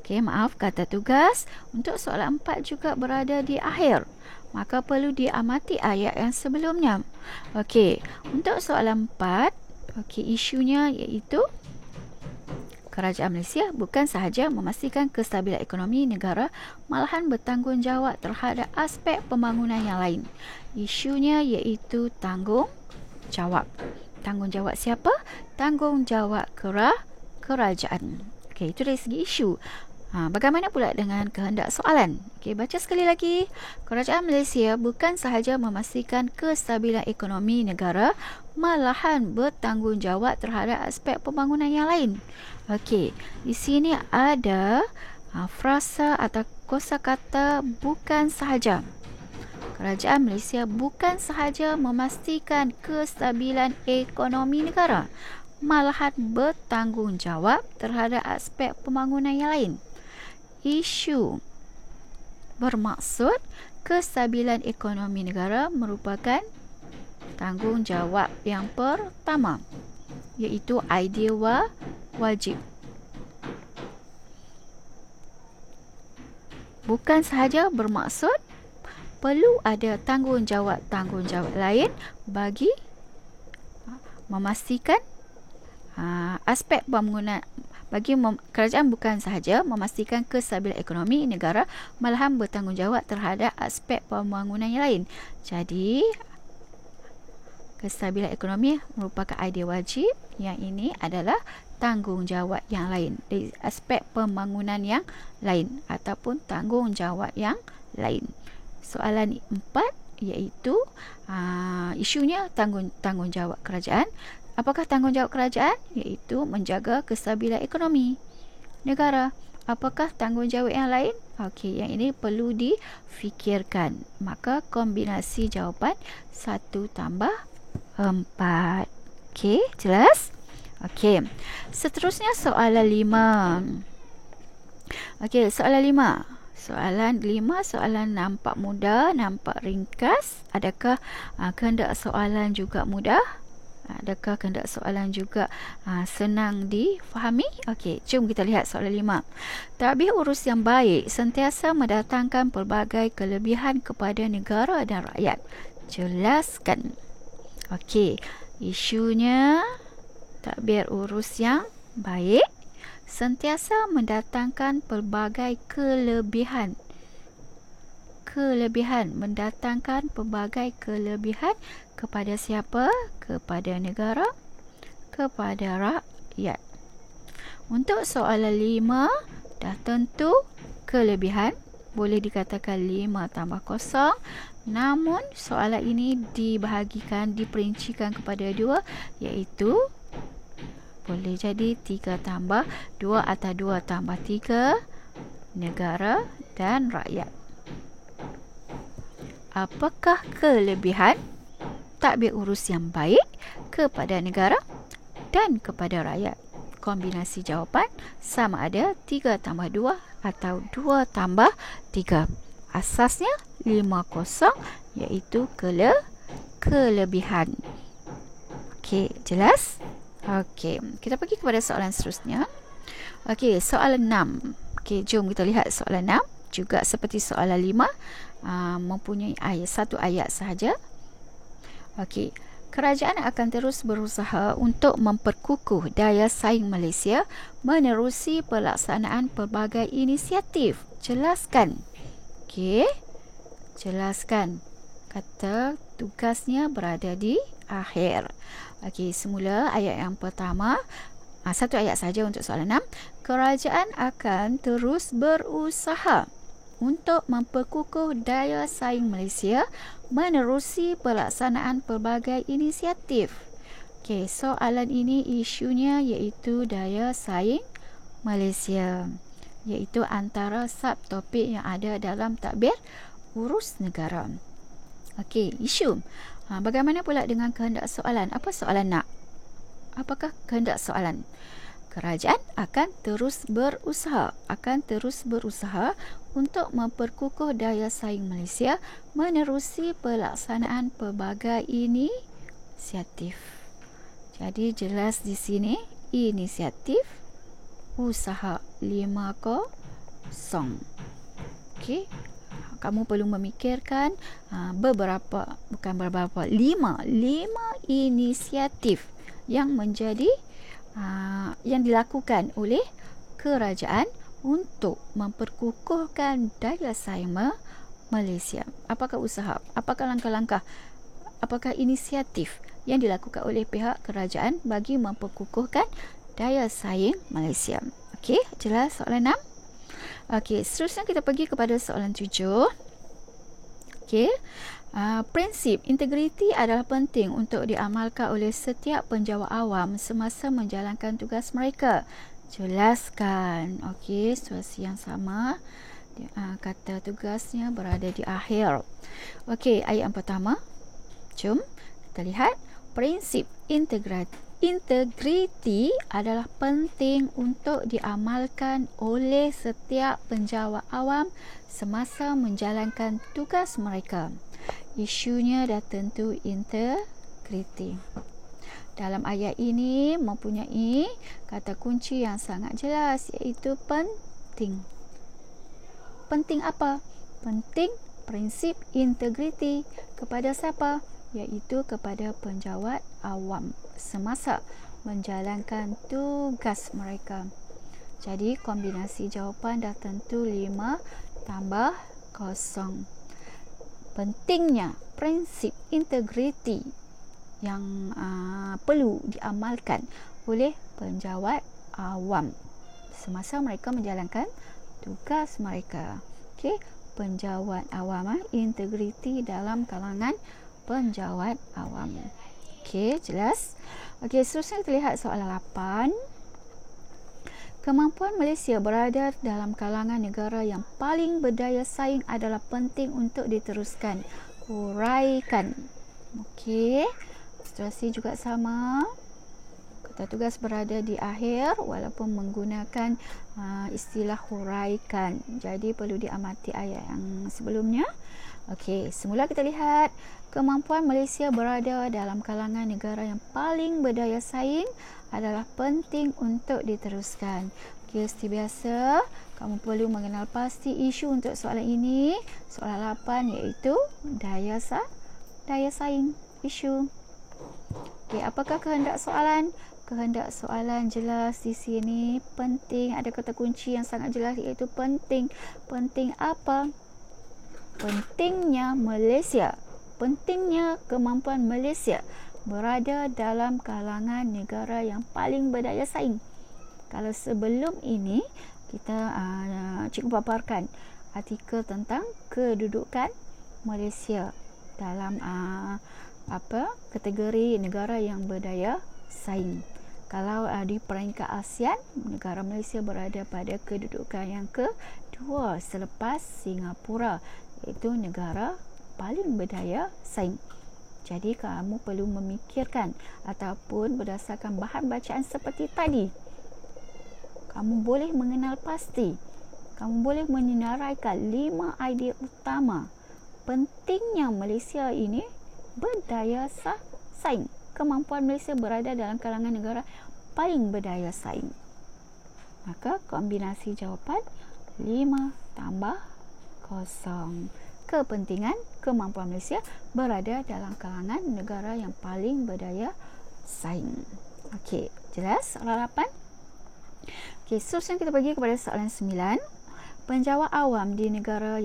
Okey, maaf, kata tugas untuk soalan 4 juga berada di akhir. Maka perlu diamati ayat yang sebelumnya. Okey, untuk soalan 4, okey, isunya iaitu kerajaan Malaysia bukan sahaja memastikan kestabilan ekonomi negara, malahan bertanggungjawab terhadap aspek pembangunan yang lain. Isunya iaitu tanggungjawab. Tanggungjawab siapa? Tanggungjawab kerajaan. Okey, itu dari segi isu. Bagaimana pula dengan kehendak soalan? Okey, baca sekali lagi. Kerajaan Malaysia bukan sahaja memastikan kestabilan ekonomi negara, malahan bertanggungjawab terhadap aspek pembangunan yang lain. Okey, di sini ada frasa atau kosakata bukan sahaja. Kerajaan Malaysia bukan sahaja memastikan kestabilan ekonomi negara, malahan bertanggungjawab terhadap aspek pembangunan yang lain. Isu bermaksud kestabilan ekonomi negara merupakan tanggungjawab yang pertama, iaitu idea wajib. Bukan sahaja bermaksud perlu ada tanggungjawab lain bagi memastikan aspek pembangunan. Kerajaan bukan sahaja memastikan kestabilan ekonomi negara, malahan bertanggungjawab terhadap aspek pembangunan yang lain. Jadi, kestabilan ekonomi merupakan idea wajib. Yang ini adalah tanggungjawab yang lain, dari aspek pembangunan yang lain ataupun tanggungjawab yang lain. Soalan 4 iaitu isunya tanggungjawab kerajaan. Apakah tanggungjawab kerajaan? Iaitu menjaga kestabilan ekonomi negara. Apakah tanggungjawab yang lain? Okey, yang ini perlu difikirkan. Maka kombinasi jawapan 1 tambah 4. Okey, jelas? Okey, seterusnya soalan 5. Okey, soalan 5. Soalan nampak mudah, nampak ringkas. Adakah kehendak soalan juga mudah? Adakah kehendak soalan juga senang difahami? Okey, jom kita lihat soalan 5. Tadbir urus yang baik sentiasa mendatangkan pelbagai kelebihan kepada negara dan rakyat. Jelaskan. Okey, isunya tadbir urus yang baik sentiasa mendatangkan pelbagai kelebihan. Mendatangkan pelbagai kelebihan kepada siapa? Kepada negara, kepada rakyat. Untuk soalan 5, dah tentu kelebihan. Boleh dikatakan 5 tambah 0. Namun soalan ini diperincikan kepada 2, iaitu boleh jadi 3 tambah 2 atau 2 tambah 3, negara dan rakyat. Apakah kelebihan tadbir urus yang baik kepada negara dan kepada rakyat? Kombinasi jawapan sama ada 3 tambah 2 atau 2 tambah 3. Asasnya 50, iaitu kelebihan. Okey, jelas? Okey, kita pergi kepada soalan seterusnya. Okey, soalan 6. Okey, jom kita lihat soalan 6. Juga seperti soalan 5, mempunyai satu ayat sahaja. Okey, kerajaan akan terus berusaha untuk memperkukuh daya saing Malaysia menerusi pelaksanaan pelbagai inisiatif. Jelaskan. Okey, jelaskan. Kata tugasnya berada di akhir. Okey, semula ayat yang pertama. Satu ayat saja untuk soalan 6. Kerajaan akan terus berusaha untuk memperkukuh daya saing Malaysia menerusi pelaksanaan pelbagai inisiatif. Okey, soalan ini isunya iaitu daya saing Malaysia, iaitu antara subtopik yang ada dalam tadbir urus negara. Okey, isu. Bagaimana pula dengan kehendak soalan? Apa soalan nak? Apakah kehendak soalan? Kerajaan akan terus berusaha untuk memperkukuh daya saing Malaysia menerusi pelaksanaan pelbagai inisiatif. Jadi jelas di sini inisiatif usaha 5-0. Okey. Kamu perlu memikirkan lima inisiatif yang menjadi yang dilakukan oleh kerajaan untuk memperkukuhkan daya saing Malaysia. Apakah usaha? Apakah langkah-langkah? Apakah inisiatif yang dilakukan oleh pihak kerajaan bagi memperkukuhkan daya saing Malaysia? Okey, jelas soalan 6? Okey, seterusnya kita pergi kepada soalan 7. Okey. Prinsip integriti adalah penting untuk diamalkan oleh setiap penjawat awam semasa menjalankan tugas mereka. Jelaskan. Okey, situasi yang sama. Kata tugasnya berada di akhir. Okey, ayat yang pertama. Jom kita lihat. Prinsip integriti adalah penting untuk diamalkan oleh setiap penjawat awam semasa menjalankan tugas mereka. Isunya dah tentu integriti. Dalam ayat ini mempunyai kata kunci yang sangat jelas, iaitu penting. Penting apa? Penting prinsip integriti kepada siapa? Iaitu kepada penjawat awam semasa menjalankan tugas mereka. Jadi kombinasi jawapan dah tentu 5 tambah 0. Pentingnya prinsip integriti yang perlu diamalkan oleh penjawat awam semasa mereka menjalankan tugas mereka. Okey, penjawat awam, integriti dalam kalangan penjawat awam. Okey, jelas? Okey, seterusnya kita lihat soalan 8. Kemampuan Malaysia berada dalam kalangan negara yang paling berdaya saing adalah penting untuk diteruskan. Huraikan. Okey, situasi juga sama. Kata tugas berada di akhir walaupun menggunakan istilah huraikan. Jadi perlu diamati ayat yang sebelumnya. Okey, semula kita lihat kemampuan Malaysia berada dalam kalangan negara yang paling berdaya saing adalah penting untuk diteruskan. Okey, seperti biasa, kamu perlu mengenal pasti isu untuk soalan ini. Soalan 8 iaitu daya saing isu. Okey, apakah kehendak soalan? Kehendak soalan jelas di sini, penting. Ada kata kunci yang sangat jelas iaitu penting. Penting apa? Pentingnya Malaysia, pentingnya kemampuan Malaysia berada dalam kalangan negara yang paling berdaya saing. Kalau sebelum ini kita cikgu paparkan artikel tentang kedudukan Malaysia dalam kategori negara yang berdaya saing. Kalau di peringkat ASEAN, negara Malaysia berada pada kedudukan yang kedua selepas Singapura, iaitu negara paling berdaya saing. Jadi kamu perlu memikirkan ataupun berdasarkan bahan bacaan seperti tadi, kamu boleh mengenal pasti, kamu boleh menyenaraikan 5 idea utama pentingnya Malaysia ini berdaya saing. Kemampuan Malaysia berada dalam kalangan negara paling berdaya saing. Maka kombinasi jawapan 5 tambah 0. Kepentingan kemampuan Malaysia berada dalam kalangan negara yang paling berdaya saing. Okey, jelas soalan 8? Okey, seterusnya kita pergi kepada soalan 9. Penjawat awam di negara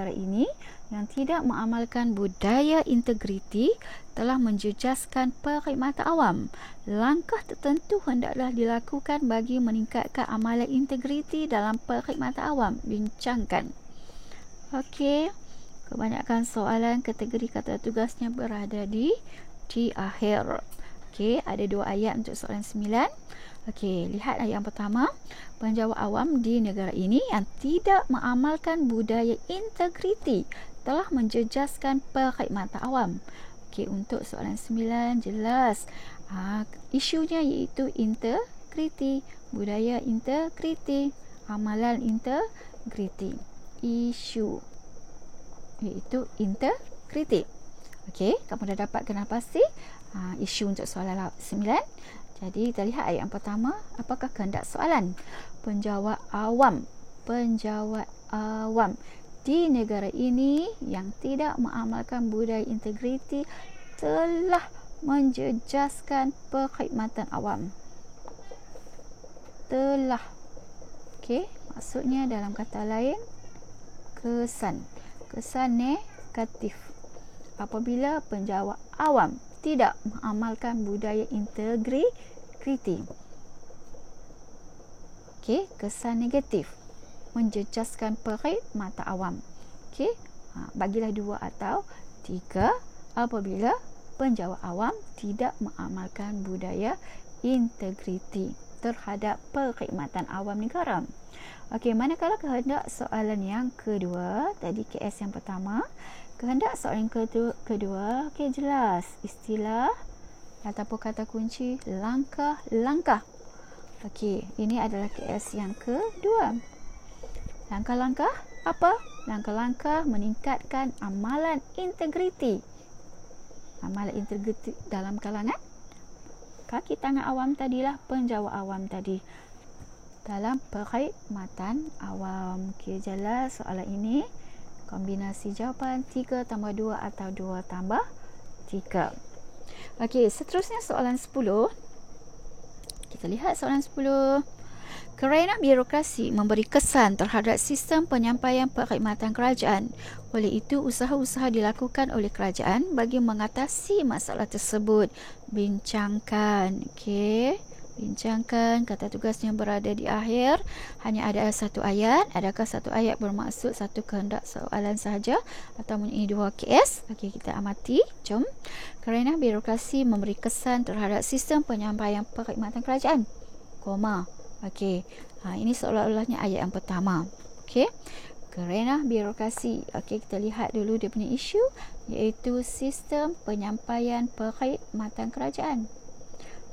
ini yang tidak mengamalkan budaya integriti telah menjejaskan perkhidmatan awam. Langkah tertentu hendaklah dilakukan bagi meningkatkan amalan integriti dalam perkhidmatan awam. Bincangkan. Okey, kebanyakan soalan kategori kata tugasnya berada di akhir. Okey, ada 2 ayat untuk soalan 9. Okey, lihat ayat yang pertama. Penjawat awam di negara ini yang tidak mengamalkan budaya integriti telah menjejaskan perkhidmatan awam. Okey, untuk soalan 9 jelas. Isunya iaitu integriti, budaya integriti, amalan integriti. Isu iaitu integriti. Okey, kamu dah dapat kenal pasti isu untuk soalan 9. Jadi kita lihat ayat yang pertama. Apakah kehendak soalan? Penjawat awam di negara ini yang tidak mengamalkan budaya integriti telah menjejaskan perkhidmatan awam. Telah. Okey, maksudnya dalam kata lain kesan negatif apabila penjawat awam tidak mengamalkan budaya integriti. Okey, kesan negatif menjejaskan perkhidmatan awam. Okey, bagilah 2 atau 3 apabila penjawat awam tidak mengamalkan budaya integriti terhadap perkhidmatan awam negara. Okey, manakala kehendak soalan yang kedua, tadi KS yang pertama, kehendak soalan kedua, okey, jelas. Istilah ataupun kata kunci langkah-langkah. Okey, ini adalah KS yang kedua. Langkah-langkah apa? Langkah-langkah meningkatkan amalan integriti. Amalan integriti dalam kalangan kaki tangan awam tadilah penjawat awam tadi. Dalam perkhidmatan awam. Okey, jelas soalan ini. Kombinasi jawapan 3 tambah 2 atau 2 tambah 3. Okey, seterusnya soalan 10. Kita lihat soalan 10. Kerana birokrasi memberi kesan terhadap sistem penyampaian perkhidmatan kerajaan. Oleh itu, usaha-usaha dilakukan oleh kerajaan bagi mengatasi masalah tersebut. Bincangkan. Okey. Bincangkan, kata tugasnya berada di akhir. Hanya ada 1 ayat. Adakah 1 ayat bermaksud 1 kehendak soalan sahaja atau ini 2 KS? Okey, kita amati. Jom. Kerana birokrasi memberi kesan terhadap sistem penyampaian perkhidmatan kerajaan. Koma. Okey. Ini seolah-olahnya ayat yang pertama. Okey. Kerana birokrasi. Okey, kita lihat dulu dia punya isu, iaitu sistem penyampaian perkhidmatan kerajaan.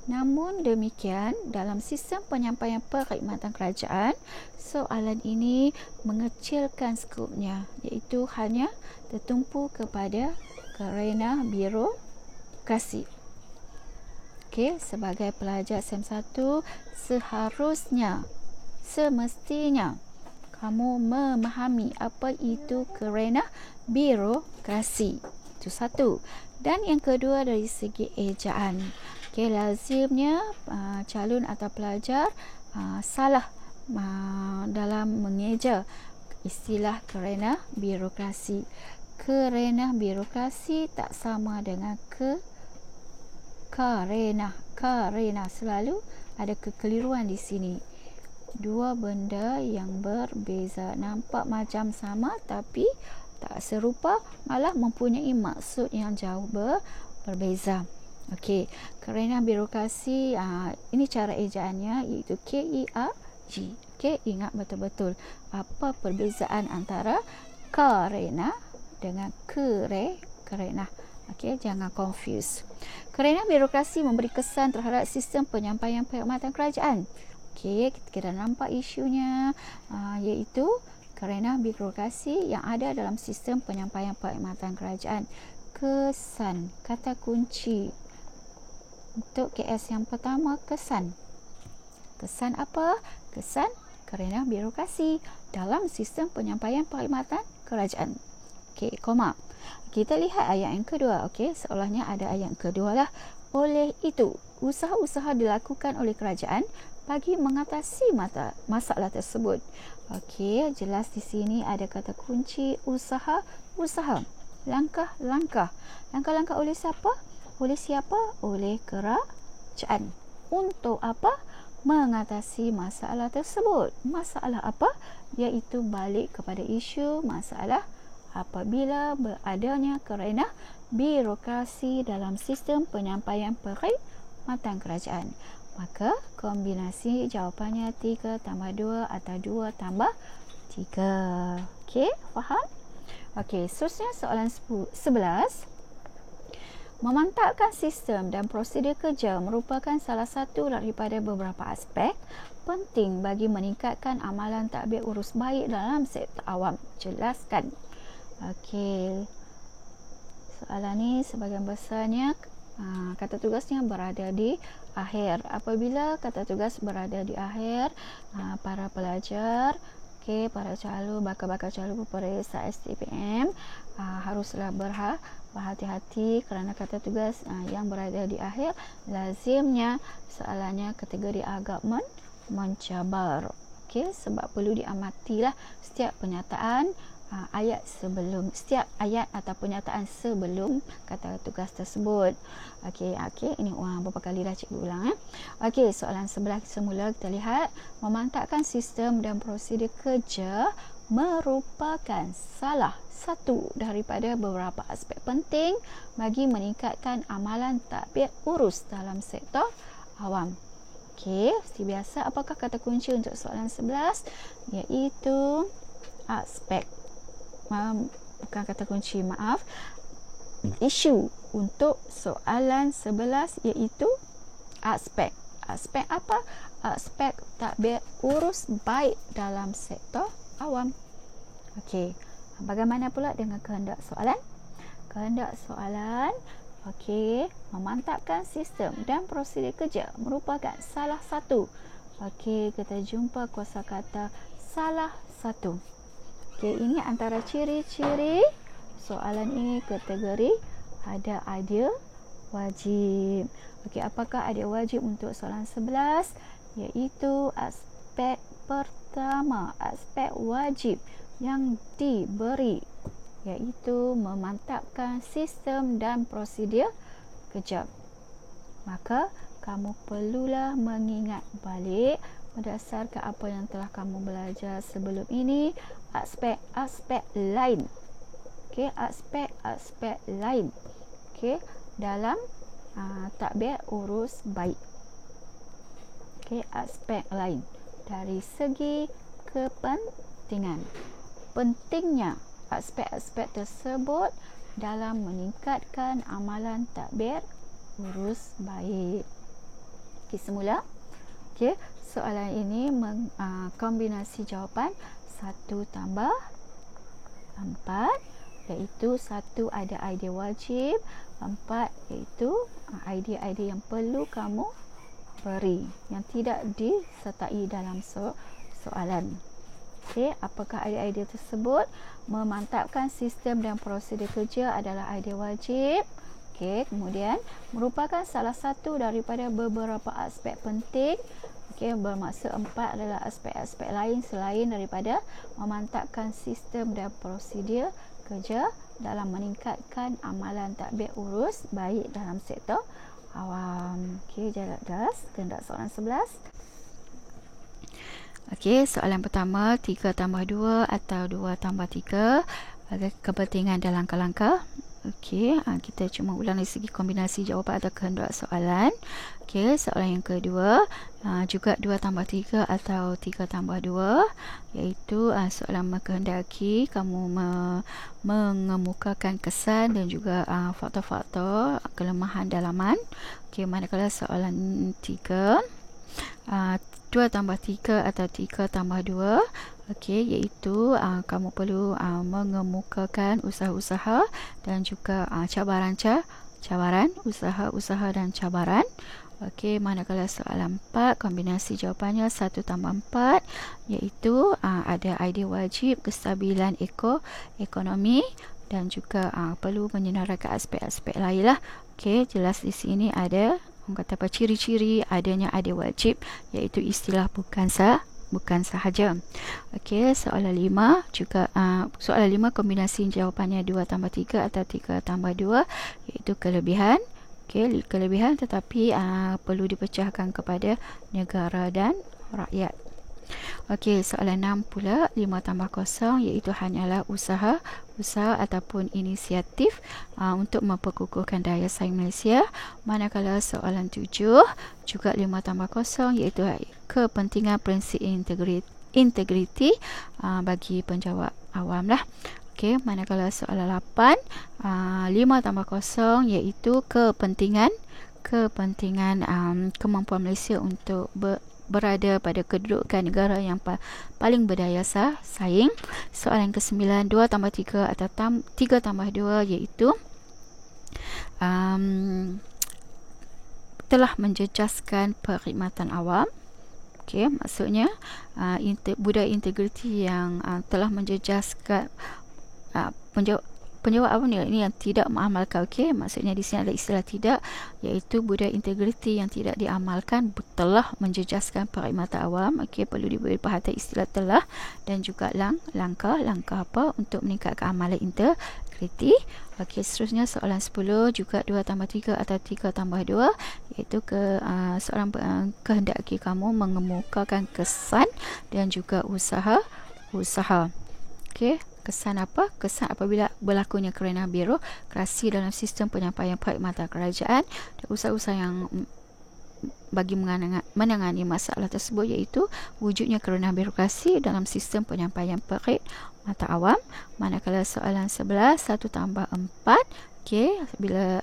Namun demikian, dalam sistem penyampaian perkhidmatan kerajaan, soalan ini mengecilkan skopnya, iaitu hanya tertumpu kepada kerana birokrasi. Okey, sebagai pelajar SEM1, semestinya kamu memahami apa itu kerana birokrasi. Itu 1. Dan yang kedua dari segi ejaan. Okey, lazimnya calon atau pelajar salah dalam mengeja istilah kerana birokrasi. Kerana birokrasi tak sama dengan karena selalu ada kekeliruan di sini. 2 benda yang berbeza, nampak macam sama tapi tak serupa, malah mempunyai maksud yang jauh berbeza. Okey, kerana birokrasi, ini cara ejaannya iaitu KERG. Okey, ingat betul-betul apa perbezaan antara karena dengan kerana. Okey, jangan confuse. Kerana birokrasi memberi kesan terhadap sistem penyampaian perkhidmatan kerajaan. Okey, kita dah nampak isunya, iaitu kerana birokrasi yang ada dalam sistem penyampaian perkhidmatan kerajaan. Kesan, kata kunci. Untuk KS yang pertama, kesan. Kesan apa? Kesan kerana birokrasi dalam sistem penyampaian perkhidmatan kerajaan. Okey, koma. Kita lihat ayat yang kedua. Okey, seolahnya ada ayat yang kedua lah. Oleh itu, usaha-usaha dilakukan oleh kerajaan bagi mengatasi masalah tersebut. Okey, jelas di sini ada kata kunci usaha. Langkah-langkah. Langkah-langkah oleh siapa? Oleh siapa? Oleh kerajaan. Untuk apa? Mengatasi masalah tersebut. Masalah apa? Iaitu balik kepada isu masalah apabila beradanya kerana birokrasi dalam sistem penyampaian matan kerajaan. Maka kombinasi jawapannya 3 tambah 2 atau 2 tambah 3. Okey, faham? Okey, seterusnya soalan 11. Memantapkan sistem dan prosedur kerja merupakan salah satu daripada beberapa aspek penting bagi meningkatkan amalan tadbir urus baik dalam sektor awam. Jelaskan. Okey. Soalan ni sebahagian besarnya kata tugasnya berada di akhir. Apabila kata tugas berada di akhir, para pelajar, para calon, bakal calon peperiksaan STPM haruslah berhati-hati kerana kata tugas yang berada di akhir lazimnya soalannya kategori agak mencabar. Sebab perlu diamatilah setiap pernyataan setiap ayat atau pernyataan sebelum kata tugas tersebut. Ini beberapa kali dah cikgu ulang. Soalan sebelah semula kita lihat, memantapkan sistem dan prosedur kerja merupakan salah satu daripada beberapa aspek penting bagi meningkatkan amalan tadbir urus dalam sektor awam. Seperti biasa, apakah kata kunci untuk soalan 11? Iaitu aspek. Bukan kata kunci, maaf. Isu untuk soalan 11 iaitu aspek. Aspek apa? Aspek tadbir urus baik dalam sektor awam. Bagaimana pula dengan kehendak soalan? Kehendak soalan, memantapkan sistem dan prosedur kerja merupakan salah satu. Kita jumpa kosakata salah satu. Ini antara ciri-ciri soalan ini kategori ada idea wajib. Apakah ada wajib untuk soalan 11? Iaitu aspek pertama, aspek wajib yang diberi, iaitu memantapkan sistem dan prosedur kerja. Maka kamu perlulah mengingat balik berdasarkan apa yang telah kamu belajar sebelum ini, aspek-aspek lain. Aspek-aspek lain. Dalam tadbir urus baik. Aspek lain dari segi kepentingan. Pentingnya aspek-aspek tersebut dalam meningkatkan amalan tadbir urus baik. Semula. Soalan ini kombinasi jawapan 1 tambah 4, iaitu 1 ada idea wajib, 4 iaitu idea-idea yang perlu kamu beri yang tidak disertai dalam soalan. Apakah idea-idea tersebut? Memantapkan sistem dan prosedur kerja adalah idea wajib. Kemudian merupakan salah satu daripada beberapa aspek penting. Bermaksud 4 adalah aspek-aspek lain selain daripada memantapkan sistem dan prosedur kerja dalam meningkatkan amalan tadbir urus baik dalam sektor awam. Jarak das kehendak soalan 11. Soalan pertama, 3 tambah 2 atau 2 tambah 3 ada kepentingan dan langkah-langkah. Kita cuma ulang dari segi kombinasi jawapan atau kehendak soalan. Soalan yang kedua, juga 2 tambah 3 atau 3 tambah 2, iaitu soalan mengkehendaki kamu mengemukakan kesan dan juga faktor-faktor kelemahan dalaman. Manakala soalan 3, 2 tambah 3 atau 3 tambah 2, iaitu kamu perlu mengemukakan usaha-usaha dan juga cabaran, usaha-usaha dan cabaran. Manakala soalan 4, kombinasi jawapannya 1 tambah 4, iaitu ada idea wajib kestabilan ekonomi dan juga perlu menyenaraikan aspek-aspek lain lah. Jelas di sini ada kata apa ciri-ciri adanya idea wajib, iaitu istilah bukan sahaja. Soalan 5 juga soalan 5 kombinasi jawapannya 2 tambah 3 atau 3 tambah 2, iaitu kelebihan. Kelebihan tetapi perlu dipecahkan kepada negara dan rakyat. Okey, soalan 6 pula, 5 tambah kosong iaitu hanyalah usaha ataupun inisiatif untuk memperkukuhkan daya saing Malaysia. Manakala soalan 7 juga 5 tambah kosong iaitu kepentingan prinsip integriti bagi penjawab awam lah. Okey, manakala soalan 8 5 tambah kosong iaitu kepentingan kemampuan Malaysia untuk berada pada kedudukan negara yang paling berdaya saing. Soalan ke-9, 2 tambah 3 atau 3 tambah 2 iaitu telah menjejaskan perkhidmatan awam. Okey, maksudnya budaya integriti yang telah menjejaskan penjawab awam ni yang tidak mengamalkan. Okey, maksudnya di sini ada istilah tidak, iaitu budaya integriti yang tidak diamalkan telah menjejaskan perkhidmatan awam. Okey, perlu diberi perhatian istilah telah dan juga langkah apa untuk meningkatkan amalan integriti. Okey, seterusnya soalan 10 juga 2 tambah 3 atau 3 tambah 2 iaitu soalan kehendaki kamu mengemukakan kesan dan juga usaha. Okey, kesan apa? Kesan apabila berlakunya kerana birokrasi dalam sistem penyampaian perkhidmatan kerajaan dan usaha-usaha yang bagi menangani masalah tersebut iaitu wujudnya kerana birokrasi dalam sistem penyampaian perkhidmatan awam. Manakala soalan 11, 1 tambah 4. Okey,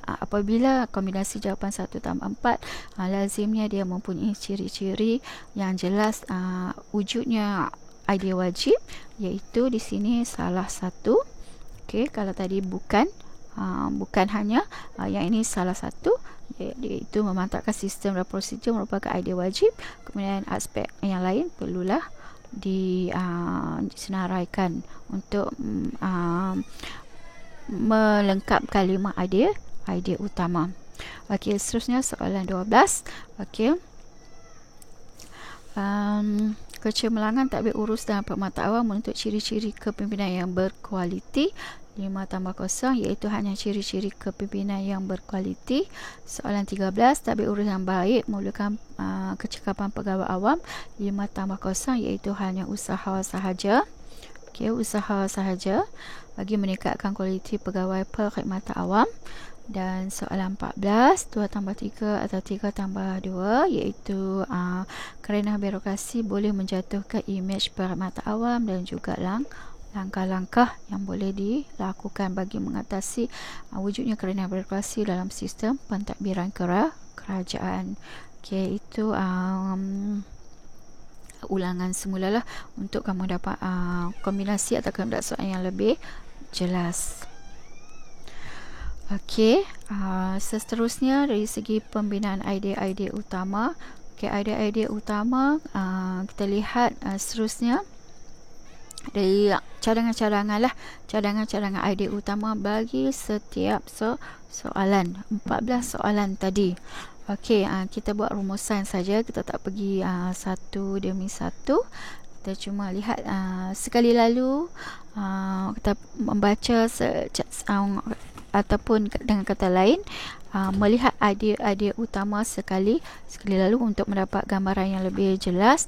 apabila kombinasi jawapan 1 tambah 4 lazimnya dia mempunyai ciri-ciri yang jelas wujudnya idea wajib, iaitu di sini salah satu. Okey, kalau tadi bukan hanya yang ini salah satu, iaitu memantapkan sistem dan prosedur merupakan idea wajib. Kemudian aspek yang lain perlulah disenaraikan untuk melengkapkan 5 idea utama. Okey, seterusnya soalan 12. Okey, kecemerlangan takbir urus dalam perkhidmatan awam menuntut ciri-ciri kepimpinan yang berkualiti. 5 tambah kosong iaitu hanya ciri-ciri kepimpinan yang berkualiti. Soalan 13, takbir urus yang baik memerlukan kecekapan pegawai awam. 5 tambah kosong iaitu hanya usaha sahaja. Okey, usaha sahaja bagi meningkatkan kualiti pegawai perkhidmatan awam. Dan soalan 14, 2 tambah 3 atau 3 tambah 2 iaitu kerana birokrasi boleh menjatuhkan imej perkhidmatan awam dan juga langkah-langkah yang boleh dilakukan bagi mengatasi wujudnya kerana birokrasi dalam sistem pentadbiran kerajaan. Okey, itu ulangan semula lah untuk kamu dapat kombinasi atau kehendak soalan yang lebih jelas. Okey, seterusnya dari segi pembinaan idea-idea utama. Okey, idea-idea utama kita lihat seterusnya dari cadangan-cadangan lah, cadangan idea utama bagi setiap soalan. 14 soalan tadi. Okey, kita buat rumusan saja, kita tak pergi satu demi satu. Kita cuma lihat sekali lalu kita membaca ataupun dengan kata lain melihat idea utama sekali lalu untuk mendapat gambaran yang lebih jelas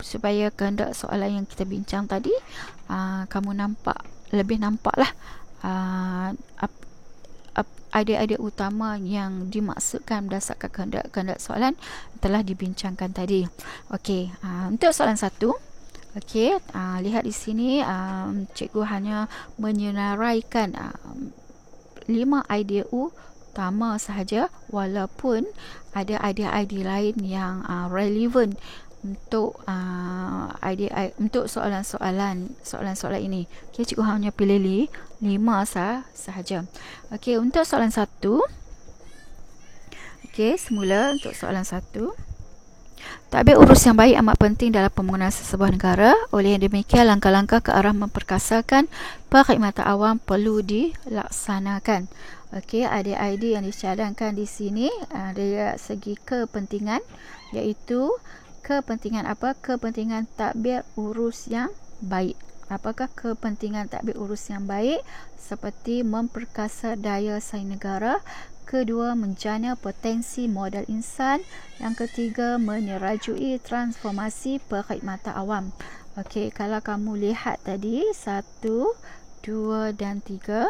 supaya kehendak soalan yang kita bincang tadi kamu lebih nampaklah idea-idea utama yang dimaksudkan berdasarkan kehendak soalan telah dibincangkan tadi. Okey, untuk soalan 1. Okey, lihat di sini cikgu hanya menyenaraikan 5 idea utama sahaja, walaupun ada idea-idea lain yang relevan untuk untuk soalan-soalan ini. Okey, cikgu hanya pilih 5 sahaja. Okey, untuk soalan 1. Okey, semula untuk soalan 1. Tadbir urus yang baik amat penting dalam pembangunan sesebuah negara. Oleh yang demikian, langkah-langkah ke arah memperkasakan perkhidmatan awam perlu dilaksanakan. Okey, ada idea yang dicadangkan di sini dari segi kepentingan, iaitu kepentingan apa? Kepentingan tadbir urus yang baik. Apakah kepentingan tadbir urus yang baik? Seperti memperkasa daya saing negara, kedua, menjana potensi modal insan. Yang ketiga, menyerajui transformasi perkhidmatan awam. Okey, kalau kamu lihat tadi 1, 2 dan 3.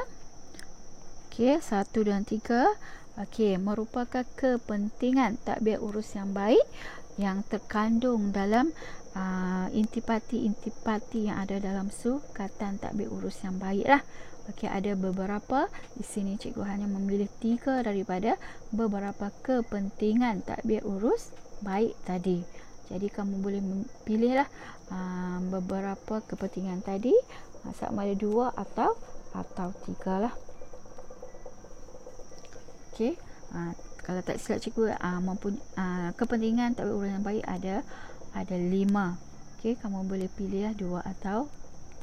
Okey, 1 dan 3. Okey, merupakan kepentingan tadbir urus yang baik yang terkandung dalam intipati-intipati yang ada dalam sukatan tadbir urus yang baik lah. Okey, ada beberapa. Di sini cikgu hanya memilih 3 daripada beberapa kepentingan tadbir urus baik tadi. Jadi kamu boleh pilih lah beberapa kepentingan tadi, sama ada 2 atau 3 lah. Okey, kalau tak silap cikgu kepentingan tadbir urus yang baik ada 5. Okey, kamu boleh pilih lah 2 atau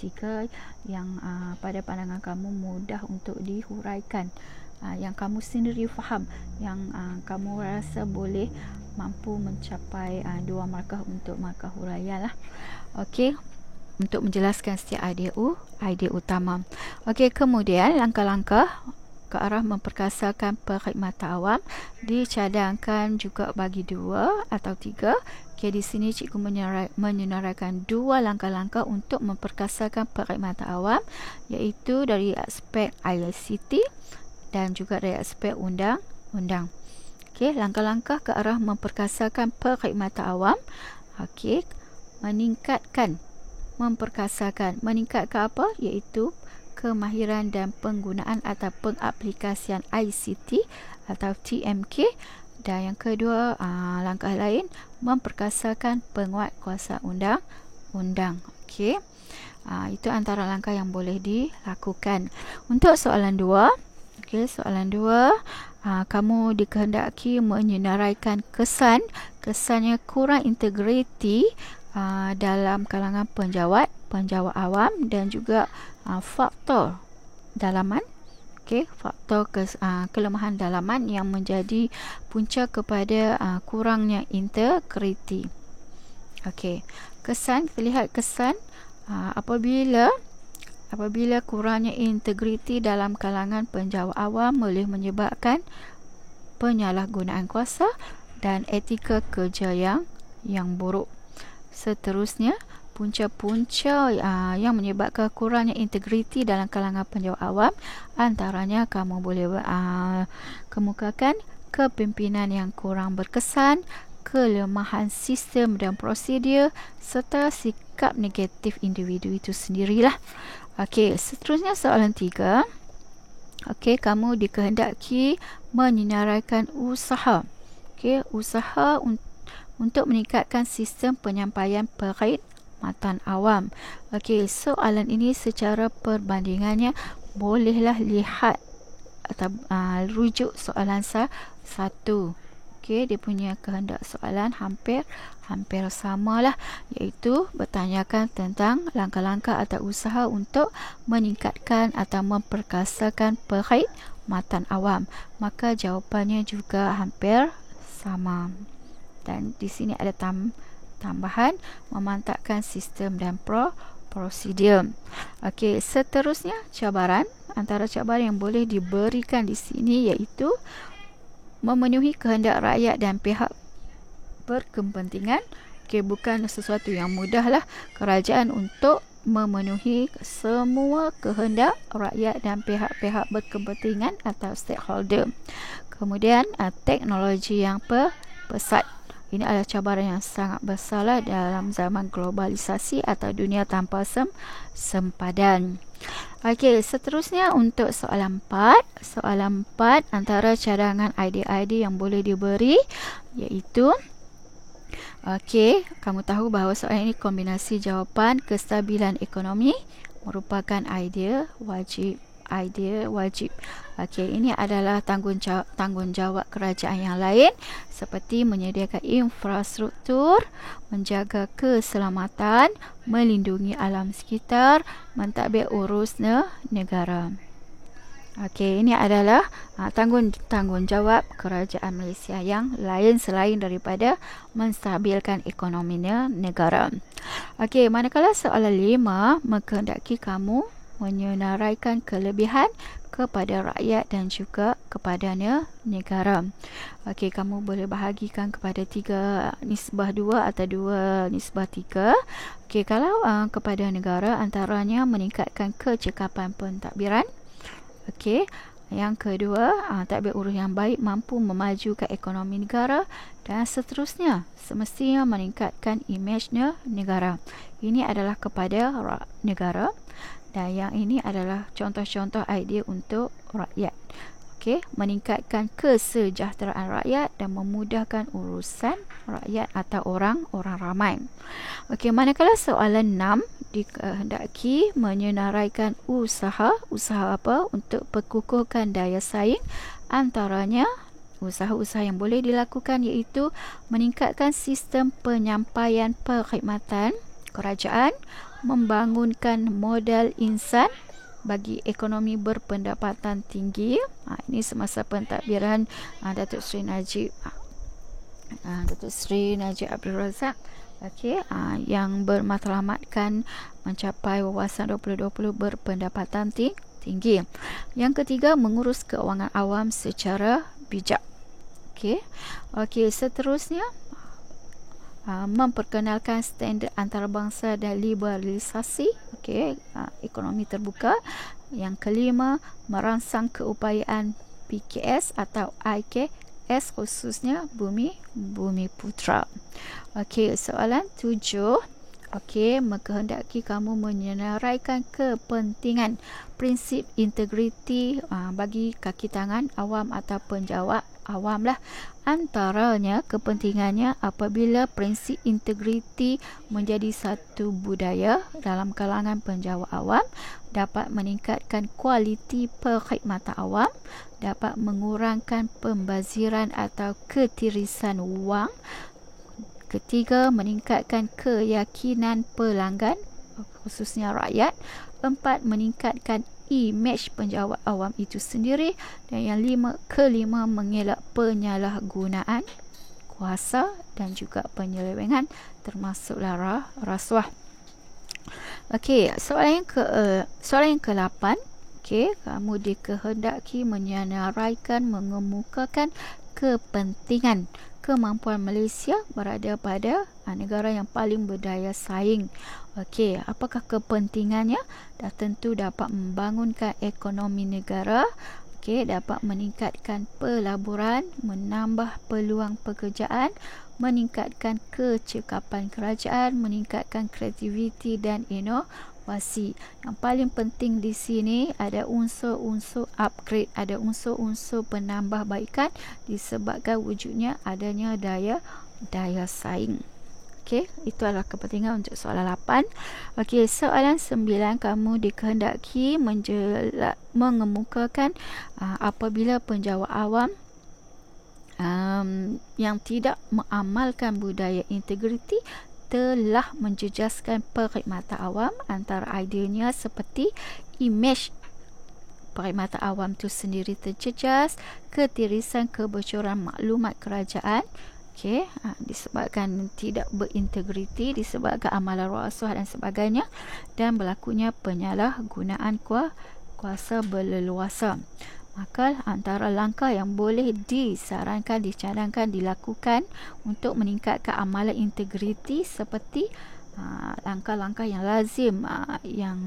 3 yang pada pandangan kamu mudah untuk dihuraikan, yang kamu sendiri faham, yang kamu rasa boleh mampu mencapai 2 markah untuk markah huraian lah. Okey, untuk menjelaskan setiap idea utama. Okey, kemudian langkah-langkah ke arah memperkasakan perkhidmatan awam dicadangkan juga bagi 2 atau 3. Okay, di sini cikgu menyenaraikan 2 langkah-langkah untuk memperkasakan perkhidmatan awam, iaitu dari aspek ICT dan juga dari aspek undang-undang. Okay, langkah-langkah ke arah memperkasakan perkhidmatan awam. Okay, meningkatkan apa? Iaitu kemahiran dan penggunaan atau pengaplikasian ICT atau TMK. Dan yang kedua, langkah lain, memperkasakan penguatkuasaan undang-undang. Okey. Itu antara langkah yang boleh dilakukan. Untuk soalan 2, okey, soalan 2, kamu dikehendaki menyenaraikan kesannya kurang integriti dalam kalangan penjawat awam dan juga faktor dalaman. Okey, faktor kelemahan dalaman yang menjadi punca kepada kurangnya integriti. Okey, kesan, kita lihat kesan apabila kurangnya integriti dalam kalangan penjawat awam boleh menyebabkan penyalahgunaan kuasa dan etika kerja yang buruk. Seterusnya, punca-punca yang menyebabkan kurangnya integriti dalam kalangan penjawat awam, antaranya kamu boleh kemukakan kepimpinan yang kurang berkesan, kelemahan sistem dan prosedur, serta sikap negatif individu itu sendirilah. Okey, seterusnya soalan 3. Okey, kamu dikehendaki menyenaraikan usaha. Okey, usaha untuk meningkatkan sistem penyampaian perkhidmatan awam. Okey, soalan ini secara perbandingannya bolehlah lihat atau rujuk soalan 1. Okey, dia punya kehendak soalan hampir samalah, iaitu bertanyakan tentang langkah-langkah atau usaha untuk meningkatkan atau memperkasakan perkhidmatan awam. Maka jawapannya juga hampir sama. Dan di sini ada tambahan memantapkan sistem dan prosedur. Okey, seterusnya cabaran. Antara cabaran yang boleh diberikan di sini iaitu memenuhi kehendak rakyat dan pihak berkepentingan. Okey, bukan sesuatu yang mudahlah kerajaan untuk memenuhi semua kehendak rakyat dan pihak-pihak berkepentingan atau stakeholder. Kemudian teknologi yang pesat. Ini adalah cabaran yang sangat besarlah dalam zaman globalisasi atau dunia tanpa sempadan. Okey, seterusnya untuk soalan 4. Soalan 4, antara cadangan idea-idea yang boleh diberi iaitu, okey, kamu tahu bahawa soalan ini kombinasi jawapan kestabilan ekonomi merupakan idea wajib. Okey, ini adalah tanggungjawab kerajaan yang lain seperti menyediakan infrastruktur, menjaga keselamatan, melindungi alam sekitar, mentadbir urus negara. Okey, ini adalah tanggungjawab kerajaan Malaysia yang lain selain daripada menstabilkan ekonomi negara. Okey, manakala soalan 5 menghendaki kamu menyenaraikan kelebihan, kepada rakyat dan juga kepada negara. Okey, kamu boleh bahagikan kepada 3:2 atau 2:3. Okey, kalau kepada negara, antaranya meningkatkan kecekapan pentadbiran. Okey. Yang kedua, tadbir urus yang baik mampu memajukan ekonomi negara, dan seterusnya semestinya meningkatkan imej negara. Ini adalah kepada negara, dan yang ini adalah contoh-contoh idea untuk rakyat. Okey, meningkatkan kesejahteraan rakyat dan memudahkan urusan rakyat atau orang ramai. Okey, manakala soalan 6, dikehendaki menyenaraikan usaha apa untuk perkukuhkan daya saing, antaranya usaha-usaha yang boleh dilakukan iaitu meningkatkan sistem penyampaian perkhidmatan kerajaan, membangunkan modal insan bagi ekonomi berpendapatan tinggi. Ini semasa pentadbiran Datuk Seri Najib Abdul Razak. Okey, yang bermatlamatkan mencapai wawasan 2020 berpendapatan tinggi. Yang ketiga, mengurus keuangan awam secara bijak. Okey, seterusnya memperkenalkan standard antarabangsa dan liberalisasi, ekonomi terbuka. Yang kelima, merangsang keupayaan PKS atau IKS, khususnya Bumi Putra. Okey, soalan 7. Okey, mengkehendaki kamu menyenaraikan kepentingan prinsip integriti bagi kaki tangan awam atau penjawat awam lah. Antaranya kepentingannya apabila prinsip integriti menjadi satu budaya dalam kalangan penjawat awam, dapat meningkatkan kualiti perkhidmatan awam, dapat mengurangkan pembaziran atau ketirisan wang. Ketiga, meningkatkan keyakinan pelanggan, khususnya rakyat. 4, meningkatkan imej penjawat awam itu sendiri. Dan yang kelima, mengelak penyalahgunaan kuasa dan juga penyelewengan, termasuklah rasuah. Okey, soalan yang ke-8. Okey, kamu dikehendaki menyenaraikan, mengemukakan kepentingan kemampuan Malaysia berada pada negara yang paling berdaya saing. Okey, apakah kepentingannya? Dah tentu dapat membangunkan ekonomi negara, dapat meningkatkan pelaburan, menambah peluang pekerjaan, meningkatkan kecekapan kerajaan, meningkatkan kreativiti dan inovasi. Yang paling penting di sini ada unsur-unsur upgrade, ada unsur-unsur penambahbaikan disebabkan wujudnya adanya daya saing. Okey, itu adalah kepentingan untuk soalan 8. Okey, soalan 9, kamu dikehendaki mengemukakan apabila penjawat awam yang tidak mengamalkan budaya integriti telah menjejaskan perkhidmatan awam. Antara ideanya seperti imej perkhidmatan awam itu sendiri terjejas, ketirisan kebocoran maklumat kerajaan, disebabkan tidak berintegriti, disebabkan amalan rasuah dan sebagainya, dan berlakunya penyalahgunaan kuasa berleluasa. Maka antara langkah yang boleh disarankan, dicadangkan, dilakukan untuk meningkatkan amalan integriti seperti langkah-langkah yang lazim yang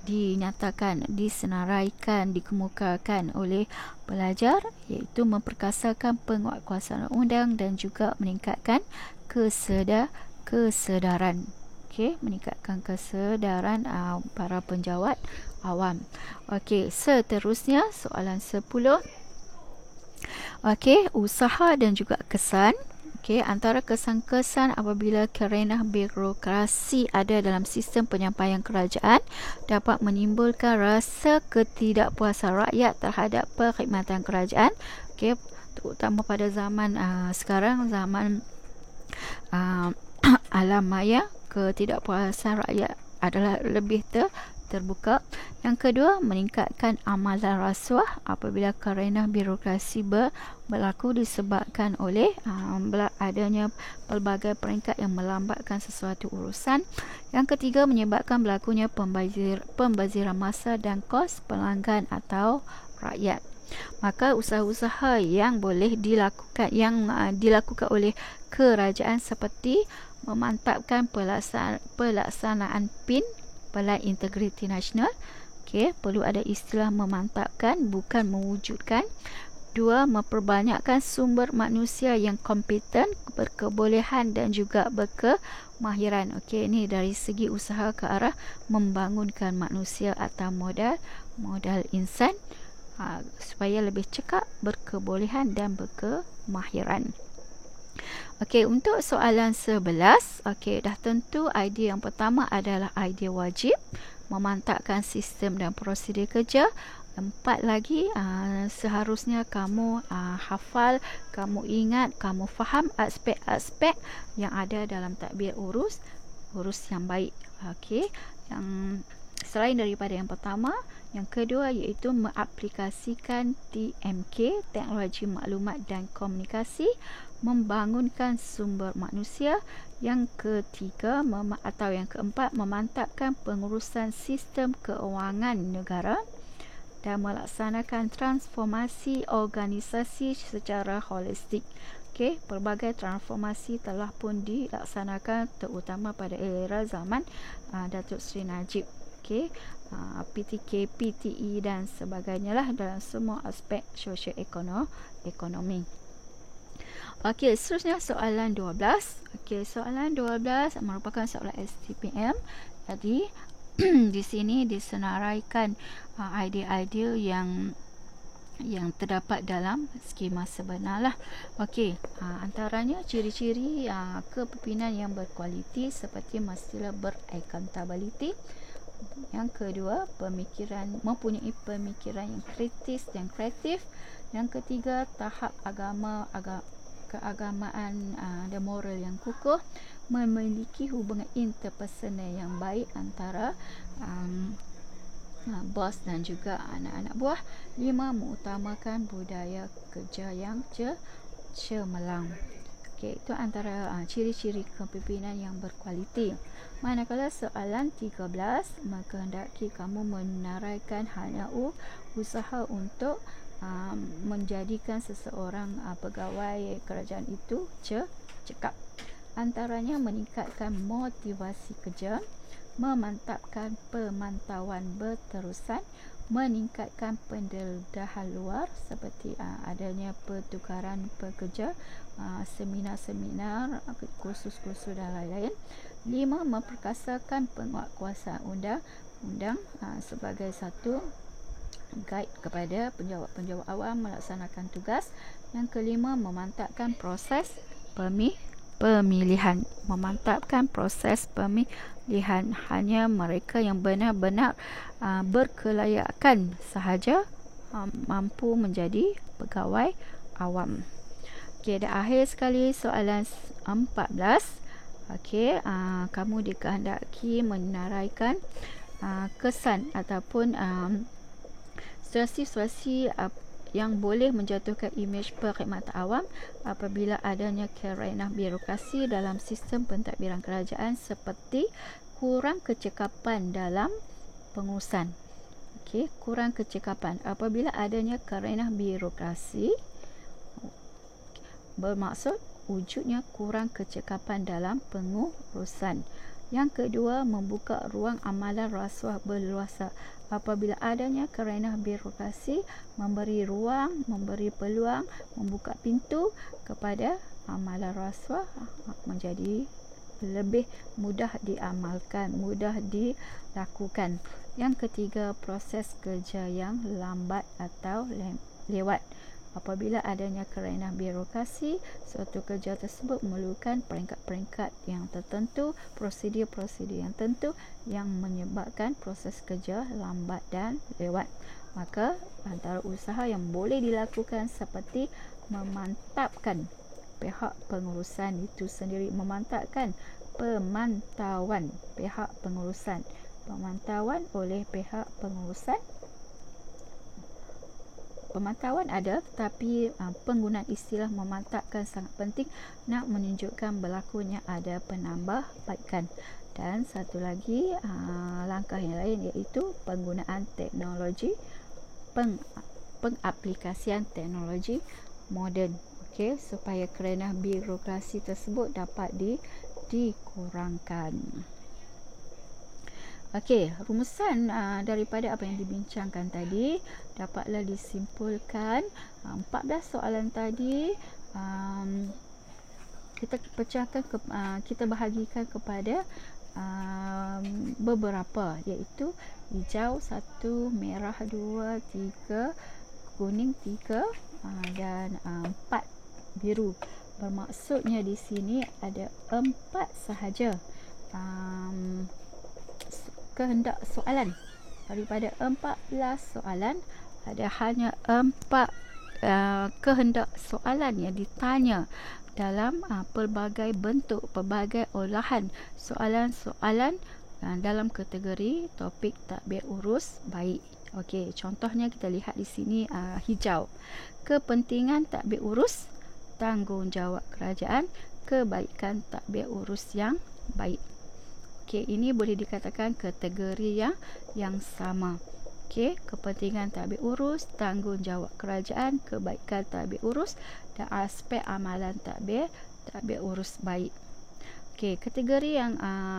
dinyatakan, disenaraikan, dikemukakan oleh pelajar, iaitu memperkasakan penguatkuasaan undang dan juga meningkatkan kesedaran. Meningkatkan kesedaran para penjawat awam. Seterusnya soalan 10. Usaha dan juga kesan. Antara kesan-kesan apabila kerana birokrasi ada dalam sistem penyampaian kerajaan dapat menimbulkan rasa ketidakpuasan rakyat terhadap perkhidmatan kerajaan. Terutama pada zaman sekarang, zaman alam maya, ketidakpuasan rakyat adalah lebih terbuka. Yang kedua, meningkatkan amalan rasuah apabila kerana birokrasi berlaku disebabkan oleh adanya pelbagai peringkat yang melambatkan sesuatu urusan. Yang ketiga, menyebabkan berlakunya pembaziran masa dan kos pelanggan atau rakyat. Maka usaha-usaha yang boleh dilakukan oleh kerajaan seperti memantapkan pelaksanaan PIN, Pelan Integriti Nasional. Perlu ada istilah memantapkan, bukan mewujudkan. 2. Memperbanyakkan sumber manusia yang kompeten, berkebolehan dan juga berkemahiran. Ini dari segi usaha ke arah membangunkan manusia atau modal insan supaya lebih cekap, berkebolehan dan berkemahiran. Untuk soalan 11, dah tentu idea yang pertama adalah idea wajib, memantapkan sistem dan prosedur kerja. 4 lagi, seharusnya kamu hafal, kamu ingat, kamu faham aspek-aspek yang ada dalam tadbir urus yang baik. Yang selain daripada yang pertama, yang kedua iaitu mengaplikasikan TMK, teknologi maklumat dan komunikasi, membangunkan sumber manusia. Yang ketiga atau yang keempat, memantapkan pengurusan sistem keuangan negara dan melaksanakan transformasi organisasi secara holistik. Pelbagai transformasi telah pun dilaksanakan terutama pada era zaman Datuk Seri Najib. PTK, PTE dan sebagainya lah dalam semua aspek sosio-ekonomi. Seterusnya soalan 12. Soalan 12 merupakan soalan STPM. Jadi di sini disenaraikan idea-idea yang terdapat dalam skema sebenar lah. Antaranya ciri-ciri kepimpinan yang berkualiti seperti mestilah beraccountability. Yang kedua, mempunyai pemikiran yang kritis dan kreatif. Yang ketiga, tahap keagamaan dan moral yang kukuh, memiliki hubungan interpersonal yang baik antara bos dan juga anak-anak buah. 5. Mengutamakan budaya kerja yang cemerlang. Itu antara ciri-ciri kepimpinan yang berkualiti. Manakala soalan 13, menghendaki kamu menaraikan hanya usaha untuk menjadikan seseorang pegawai kerajaan itu cekap. Antaranya meningkatkan motivasi kerja, memantapkan pemantauan berterusan, meningkatkan pendedahan luar seperti adanya pertukaran pekerja, seminar-seminar, kursus-kursus dan lain-lain. 5. Memperkasakan penguatkuasaan undang-undang sebagai satu guide kepada penjawat awam melaksanakan tugas. Yang kelima, memantapkan proses pemilihan. Memantapkan proses pemilihan. Hanya mereka yang benar-benar berkelayakan sahaja mampu menjadi pegawai awam. Dah akhir sekali soalan 14. Kamu dikehendaki menaraikan kesan ataupun situasi yang boleh menjatuhkan imej perkhidmatan awam apabila adanya kerenah birokrasi dalam sistem pentadbiran kerajaan seperti kurang kecekapan dalam pengurusan. Kurang kecekapan apabila adanya kerenah birokrasi bermaksud wujudnya kurang kecekapan dalam pengurusan. Yang kedua, membuka ruang amalan rasuah berluasa apabila adanya kerenah birokrasi memberi ruang, memberi peluang, membuka pintu kepada amalan rasuah menjadi lebih mudah diamalkan, mudah dilakukan. Yang ketiga, proses kerja yang lambat atau lewat. Apabila adanya kerenah birokrasi, suatu kerja tersebut memerlukan peringkat-peringkat yang tertentu, prosedur-prosedur yang tentu yang menyebabkan proses kerja lambat dan lewat. Maka antara usaha yang boleh dilakukan seperti memantapkan pihak pengurusan itu sendiri, memantapkan pemantauan pihak pengurusan, pemantauan oleh pihak pengurusan. Pemantauan ada, tetapi penggunaan istilah memantapkan sangat penting nak menunjukkan berlakunya ada penambahbaikan. Dan satu lagi langkah yang lain iaitu penggunaan teknologi, pengaplikasian teknologi moden, okey, supaya kerenah birokrasi tersebut dapat dikurangkan. Okey, rumusan daripada apa yang dibincangkan tadi dapatlah disimpulkan 14 soalan tadi kita pecahkan kita bahagikan kepada beberapa, iaitu hijau 1, merah 2, 3, kuning 3 dan 4 biru. Bermaksudnya di sini ada 4 sahaja kehendak soalan. Daripada 14 soalan ada hanya 4 kehendak soalan yang ditanya dalam pelbagai bentuk, pelbagai olahan soalan-soalan dalam kategori topik tadbir urus baik. Okey, contohnya kita lihat di sini hijau. Kepentingan tadbir urus, tanggungjawab kerajaan, kebaikan tadbir urus yang baik. Okey, ini boleh dikatakan kategori yang sama. Okey, kepentingan tadbir urus, tanggungjawab kerajaan, kebaikan tadbir urus dan aspek amalan tadbir urus baik. Okey, kategori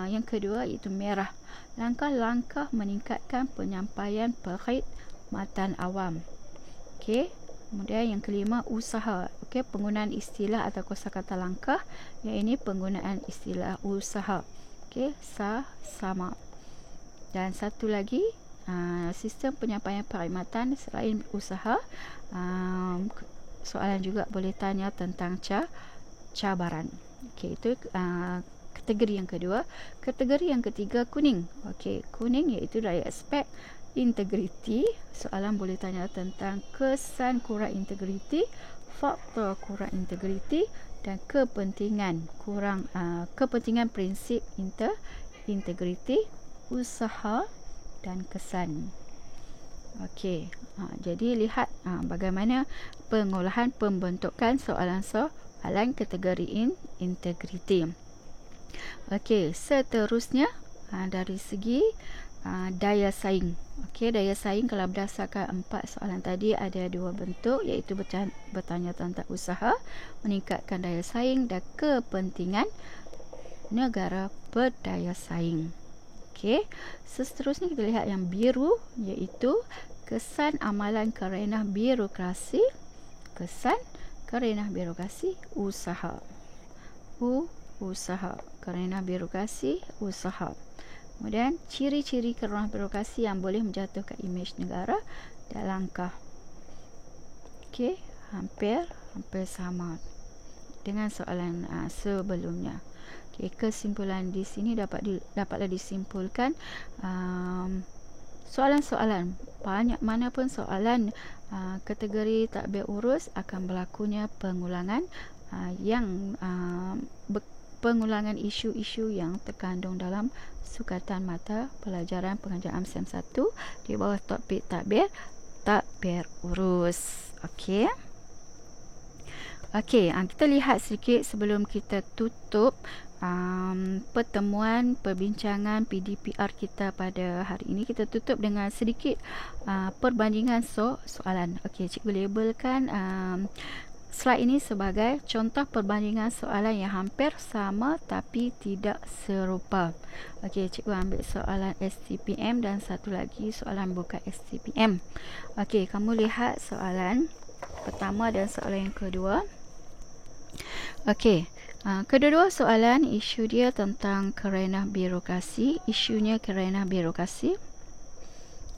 yang kedua iaitu merah. Langkah-langkah meningkatkan penyampaian perkhidmatan awam. Okey, kemudian yang kelima usaha. Okey, penggunaan istilah atau kosakata langkah, yang ini penggunaan istilah usaha. Okey, sama. Dan satu lagi sistem penyampaian perkhidmatan selain usaha, soalan juga boleh tanya tentang cabaran. Okey, itu kategori yang kedua. Kategori yang ketiga kuning. Okey, kuning iaitu dari aspek integriti. Soalan boleh tanya tentang kesan kurang integriti, faktor kurang integriti dan kepentingan prinsip integriti, usaha dan kesan. Okey, jadi lihat bagaimana pengolahan pembentukan soalan kategori integriti. Okey, seterusnya dari segi daya saing. Okey, daya saing kalau berdasarkan 4 soalan tadi ada 2 bentuk, iaitu bertanya tentang usaha, meningkatkan daya saing dan kepentingan negara berdaya saing. Okey, seterusnya kita lihat yang biru, iaitu kesan amalan kerenah birokrasi, usaha. Usaha, kerenah birokrasi, usaha. Kemudian ciri-ciri kerenah birokrasi yang boleh menjatuhkan imej negara dan langkah. Okey, hampir sama dengan soalan sebelumnya. Okay, kesimpulan di sini dapatlah disimpulkan soalan-soalan banyak mana pun soalan kategori tadbir urus akan berlakunya pengulangan isu-isu yang terkandung dalam sukatan mata pelajaran pengajaran SEM 1 di bawah topik tadbir urus. Okey. Okey, kita lihat sedikit sebelum kita tutup pertemuan perbincangan PDPR kita pada hari ini. Kita tutup dengan sedikit perbandingan soalan. Okey, cikgu labelkan slide ini sebagai contoh perbandingan soalan yang hampir sama tapi tidak serupa. Okey, cikgu ambil soalan STPM dan satu lagi soalan bukan STPM. Okey, kamu lihat soalan pertama dan soalan yang kedua. Okey, kedua-dua soalan isu dia tentang kerenah birokrasi. Isunya kerenah birokrasi.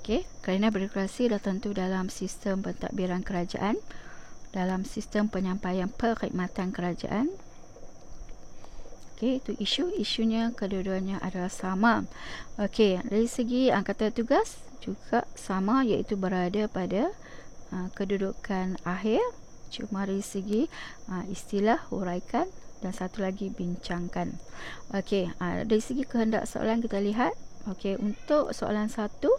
Okey, kerenah birokrasi dah tentu dalam sistem pentadbiran kerajaan, dalam sistem penyampaian perkhidmatan kerajaan. Okey, itu isunya kedua-duanya adalah sama. Okey, dari segi angkatan tugas juga sama, iaitu berada pada kedudukan akhir. Cuma dari segi istilah huraikan dan satu lagi bincangkan. Okey, dari segi kehendak soalan kita lihat Okey, untuk soalan 1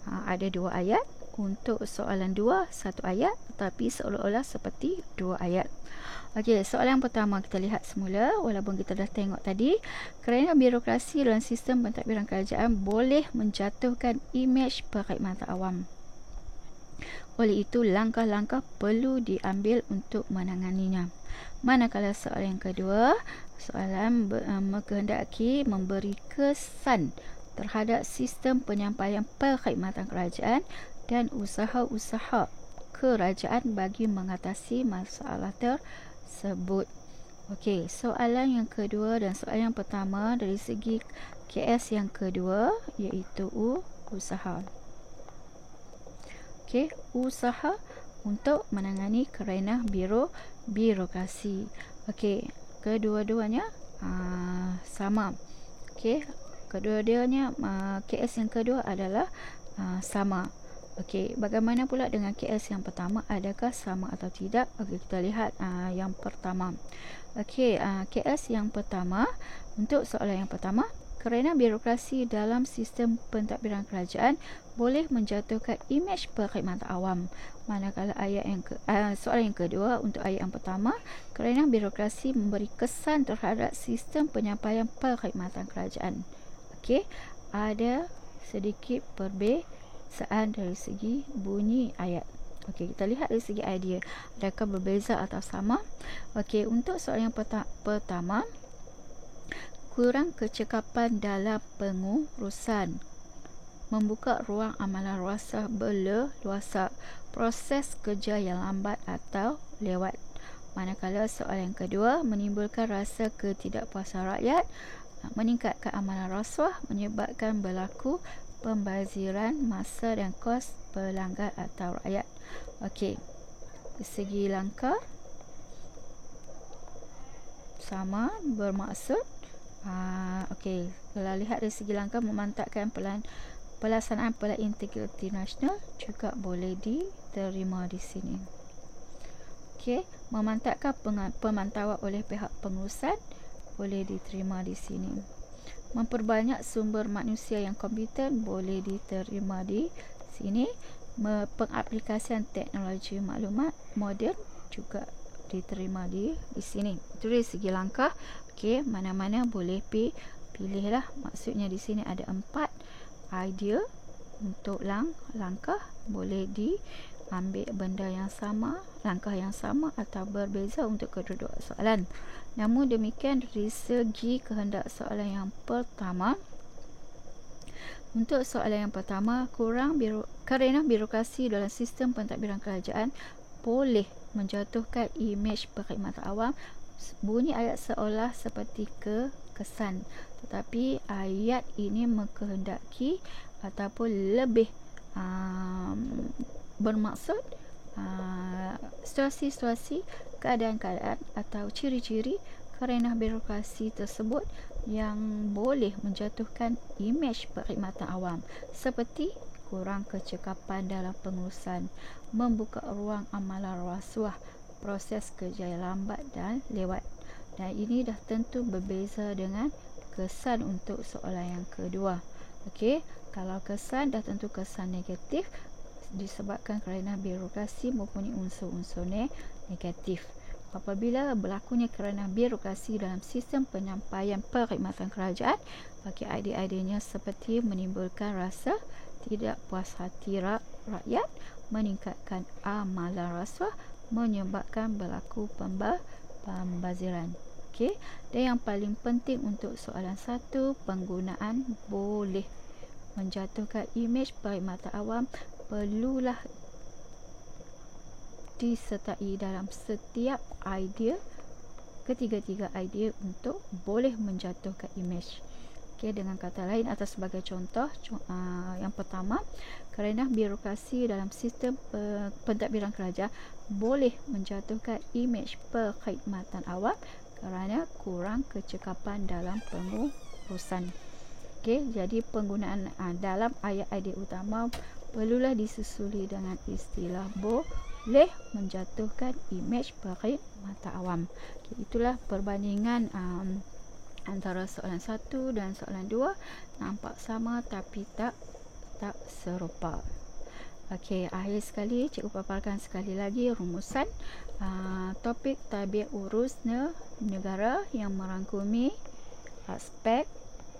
ada 2 ayat. Untuk soalan 2 1 ayat, tetapi seolah-olah seperti 2 ayat. Okey, soalan yang pertama kita lihat semula, walaupun kita dah tengok tadi. Kerana birokrasi dalam sistem pentadbiran kerajaan boleh menjatuhkan imej perkhidmatan awam. Oleh itu, langkah-langkah perlu diambil untuk menanganinya. Manakala soalan yang kedua, soalan mengkehendaki memberi kesan terhadap sistem penyampaian perkhidmatan kerajaan dan usaha-usaha kerajaan bagi mengatasi masalah tersebut. Okey, soalan yang kedua dan soalan yang pertama dari segi KS yang kedua iaitu usaha. Okey, usaha untuk menangani kerenah birokrasi. Okey, kedua-duanya sama. Okey, kedua-duanya KS yang kedua adalah sama. Okey, bagaimana pula dengan KS yang pertama? Adakah sama atau tidak? Okey, kita lihat yang pertama. Okey, KS yang pertama, untuk soalan yang pertama, kerana birokrasi dalam sistem pentadbiran kerajaan boleh menjatuhkan imej perkhidmatan awam. Manakala soalan yang kedua, untuk ayat yang pertama, kerana birokrasi memberi kesan terhadap sistem penyampaian perkhidmatan kerajaan. Okey, ada sedikit perbezaan dari segi bunyi ayat. Okey, kita lihat dari segi idea, adakah berbeza atau sama? Okey, untuk soalan yang pertama, kurang kecekapan dalam pengurusan, membuka ruang amalan ruasah berleluasa, proses kerja yang lambat atau lewat. Manakala soalan yang kedua, menimbulkan rasa ketidakpuasan rakyat, meningkatkan amalan rasuah, menyebabkan berlaku pembaziran masa dan kos pelanggan atau rakyat. Okey, dari segi langkah sama, bermaksud okey, kalau lihat dari segi langkah memantapkan pelaksanaan Pelan Integriti Nasional juga boleh diterima di sini. Okey, memantapkan pemantauan oleh pihak pengurusan boleh diterima di sini. Memperbanyak sumber manusia yang kompeten boleh diterima di sini. Pengaplikasian teknologi maklumat moden juga diterima di sini. Itu dari segi langkah. Okey, mana-mana boleh pilihlah. Maksudnya di sini ada 4 idea untuk langkah, boleh diambil benda yang sama, langkah yang sama atau berbeza untuk kedua-dua soalan. Namun demikian, dari segi kehendak soalan yang pertama, untuk soalan yang pertama, kerana birokrasi dalam sistem pentadbiran kerajaan boleh menjatuhkan imej perkhidmatan awam. Bunyi ayat seolah seperti kesan, tetapi ayat ini mengkehendaki ataupun lebih bermaksud situasi-situasi, keadaan-keadaan atau ciri-ciri kerana birokrasi tersebut yang boleh menjatuhkan imej perkhidmatan awam, seperti kurang kecekapan dalam pengurusan, membuka ruang amalan rasuah, proses kerja yang lambat dan lewat. Dan ini dah tentu berbeza dengan kesan untuk soalan yang kedua. Okey, kalau kesan dah tentu kesan negatif disebabkan kerana birokrasi mempunyai unsur-unsur negatif. Apabila berlakunya kerana birokrasi dalam sistem penyampaian perkhidmatan kerajaan, bagi idea-ideanya seperti menimbulkan rasa tidak puas hati rakyat, meningkatkan amalan rasuah, menyebabkan berlaku pembaziran. Okey, dan yang paling penting untuk soalan 1, penggunaan boleh menjatuhkan imej perkhidmatan awam perlulah disertai dalam setiap idea, ketiga-tiga idea untuk boleh menjatuhkan imej. Okey, dengan kata lain, atau sebagai contoh, yang pertama, kerana birokrasi dalam sistem pentadbiran kerajaan boleh menjatuhkan imej perkhidmatan awam kerana kurang kecekapan dalam pengurusan. Okey, jadi penggunaan dalam ayat idea utama perlulah disusuli dengan istilah boleh menjatuhkan imej perkhidmatan awam. Okay, itulah perbandingan antara soalan 1 dan soalan 2 nampak sama tapi tak serupa. Okey, akhir sekali cikgu paparkan sekali lagi rumusan topik tabiat urus negara yang merangkumi aspek,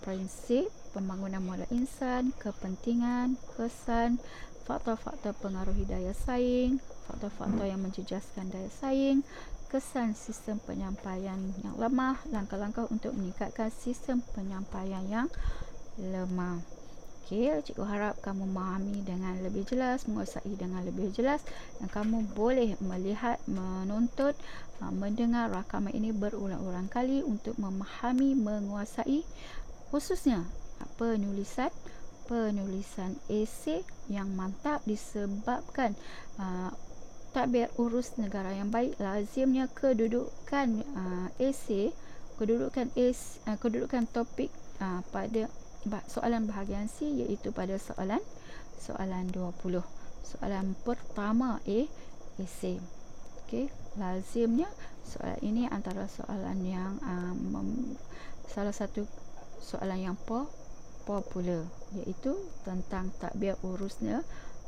prinsip, pembangunan mula insan, kepentingan, kesan, faktor-faktor pengaruhi daya saing, faktor-faktor yang menjejaskan daya saing, kesan sistem penyampaian yang lemah, langkah-langkah untuk meningkatkan sistem penyampaian yang lemah. Okey, cikgu harap kamu memahami dengan lebih jelas, menguasai dengan lebih jelas, dan kamu boleh melihat, menonton, mendengar rakaman ini berulang-ulang kali untuk memahami, menguasai khususnya penulisan esei yang mantap disebabkan tabiat urus negara yang baik lazimnya kedudukan esei, kedudukan topik pada soalan bahagian C iaitu pada soalan 20. Soalan pertama esei. Okey, lazimnya soalan ini antara soalan yang salah satu soalan yang popular iaitu tentang tabiat urus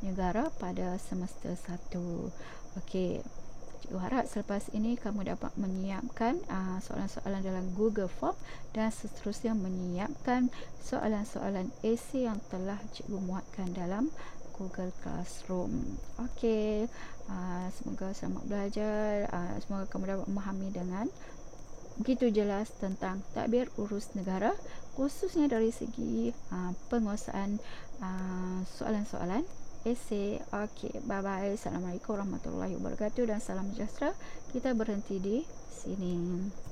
negara pada semester 1. Okey, cikgu harap selepas ini kamu dapat menyiapkan soalan-soalan dalam Google Form dan seterusnya menyiapkan soalan-soalan esei yang telah cikgu muatkan dalam Google Classroom. Okey, semoga selamat belajar. Semoga kamu dapat memahami dengan begitu jelas tentang tabiat urus negara, khususnya dari segi penguasaan soalan-soalan esei. Okey, bye bye. Assalamualaikum warahmatullahi wabarakatuh dan salam sejahtera. Kita berhenti di sini.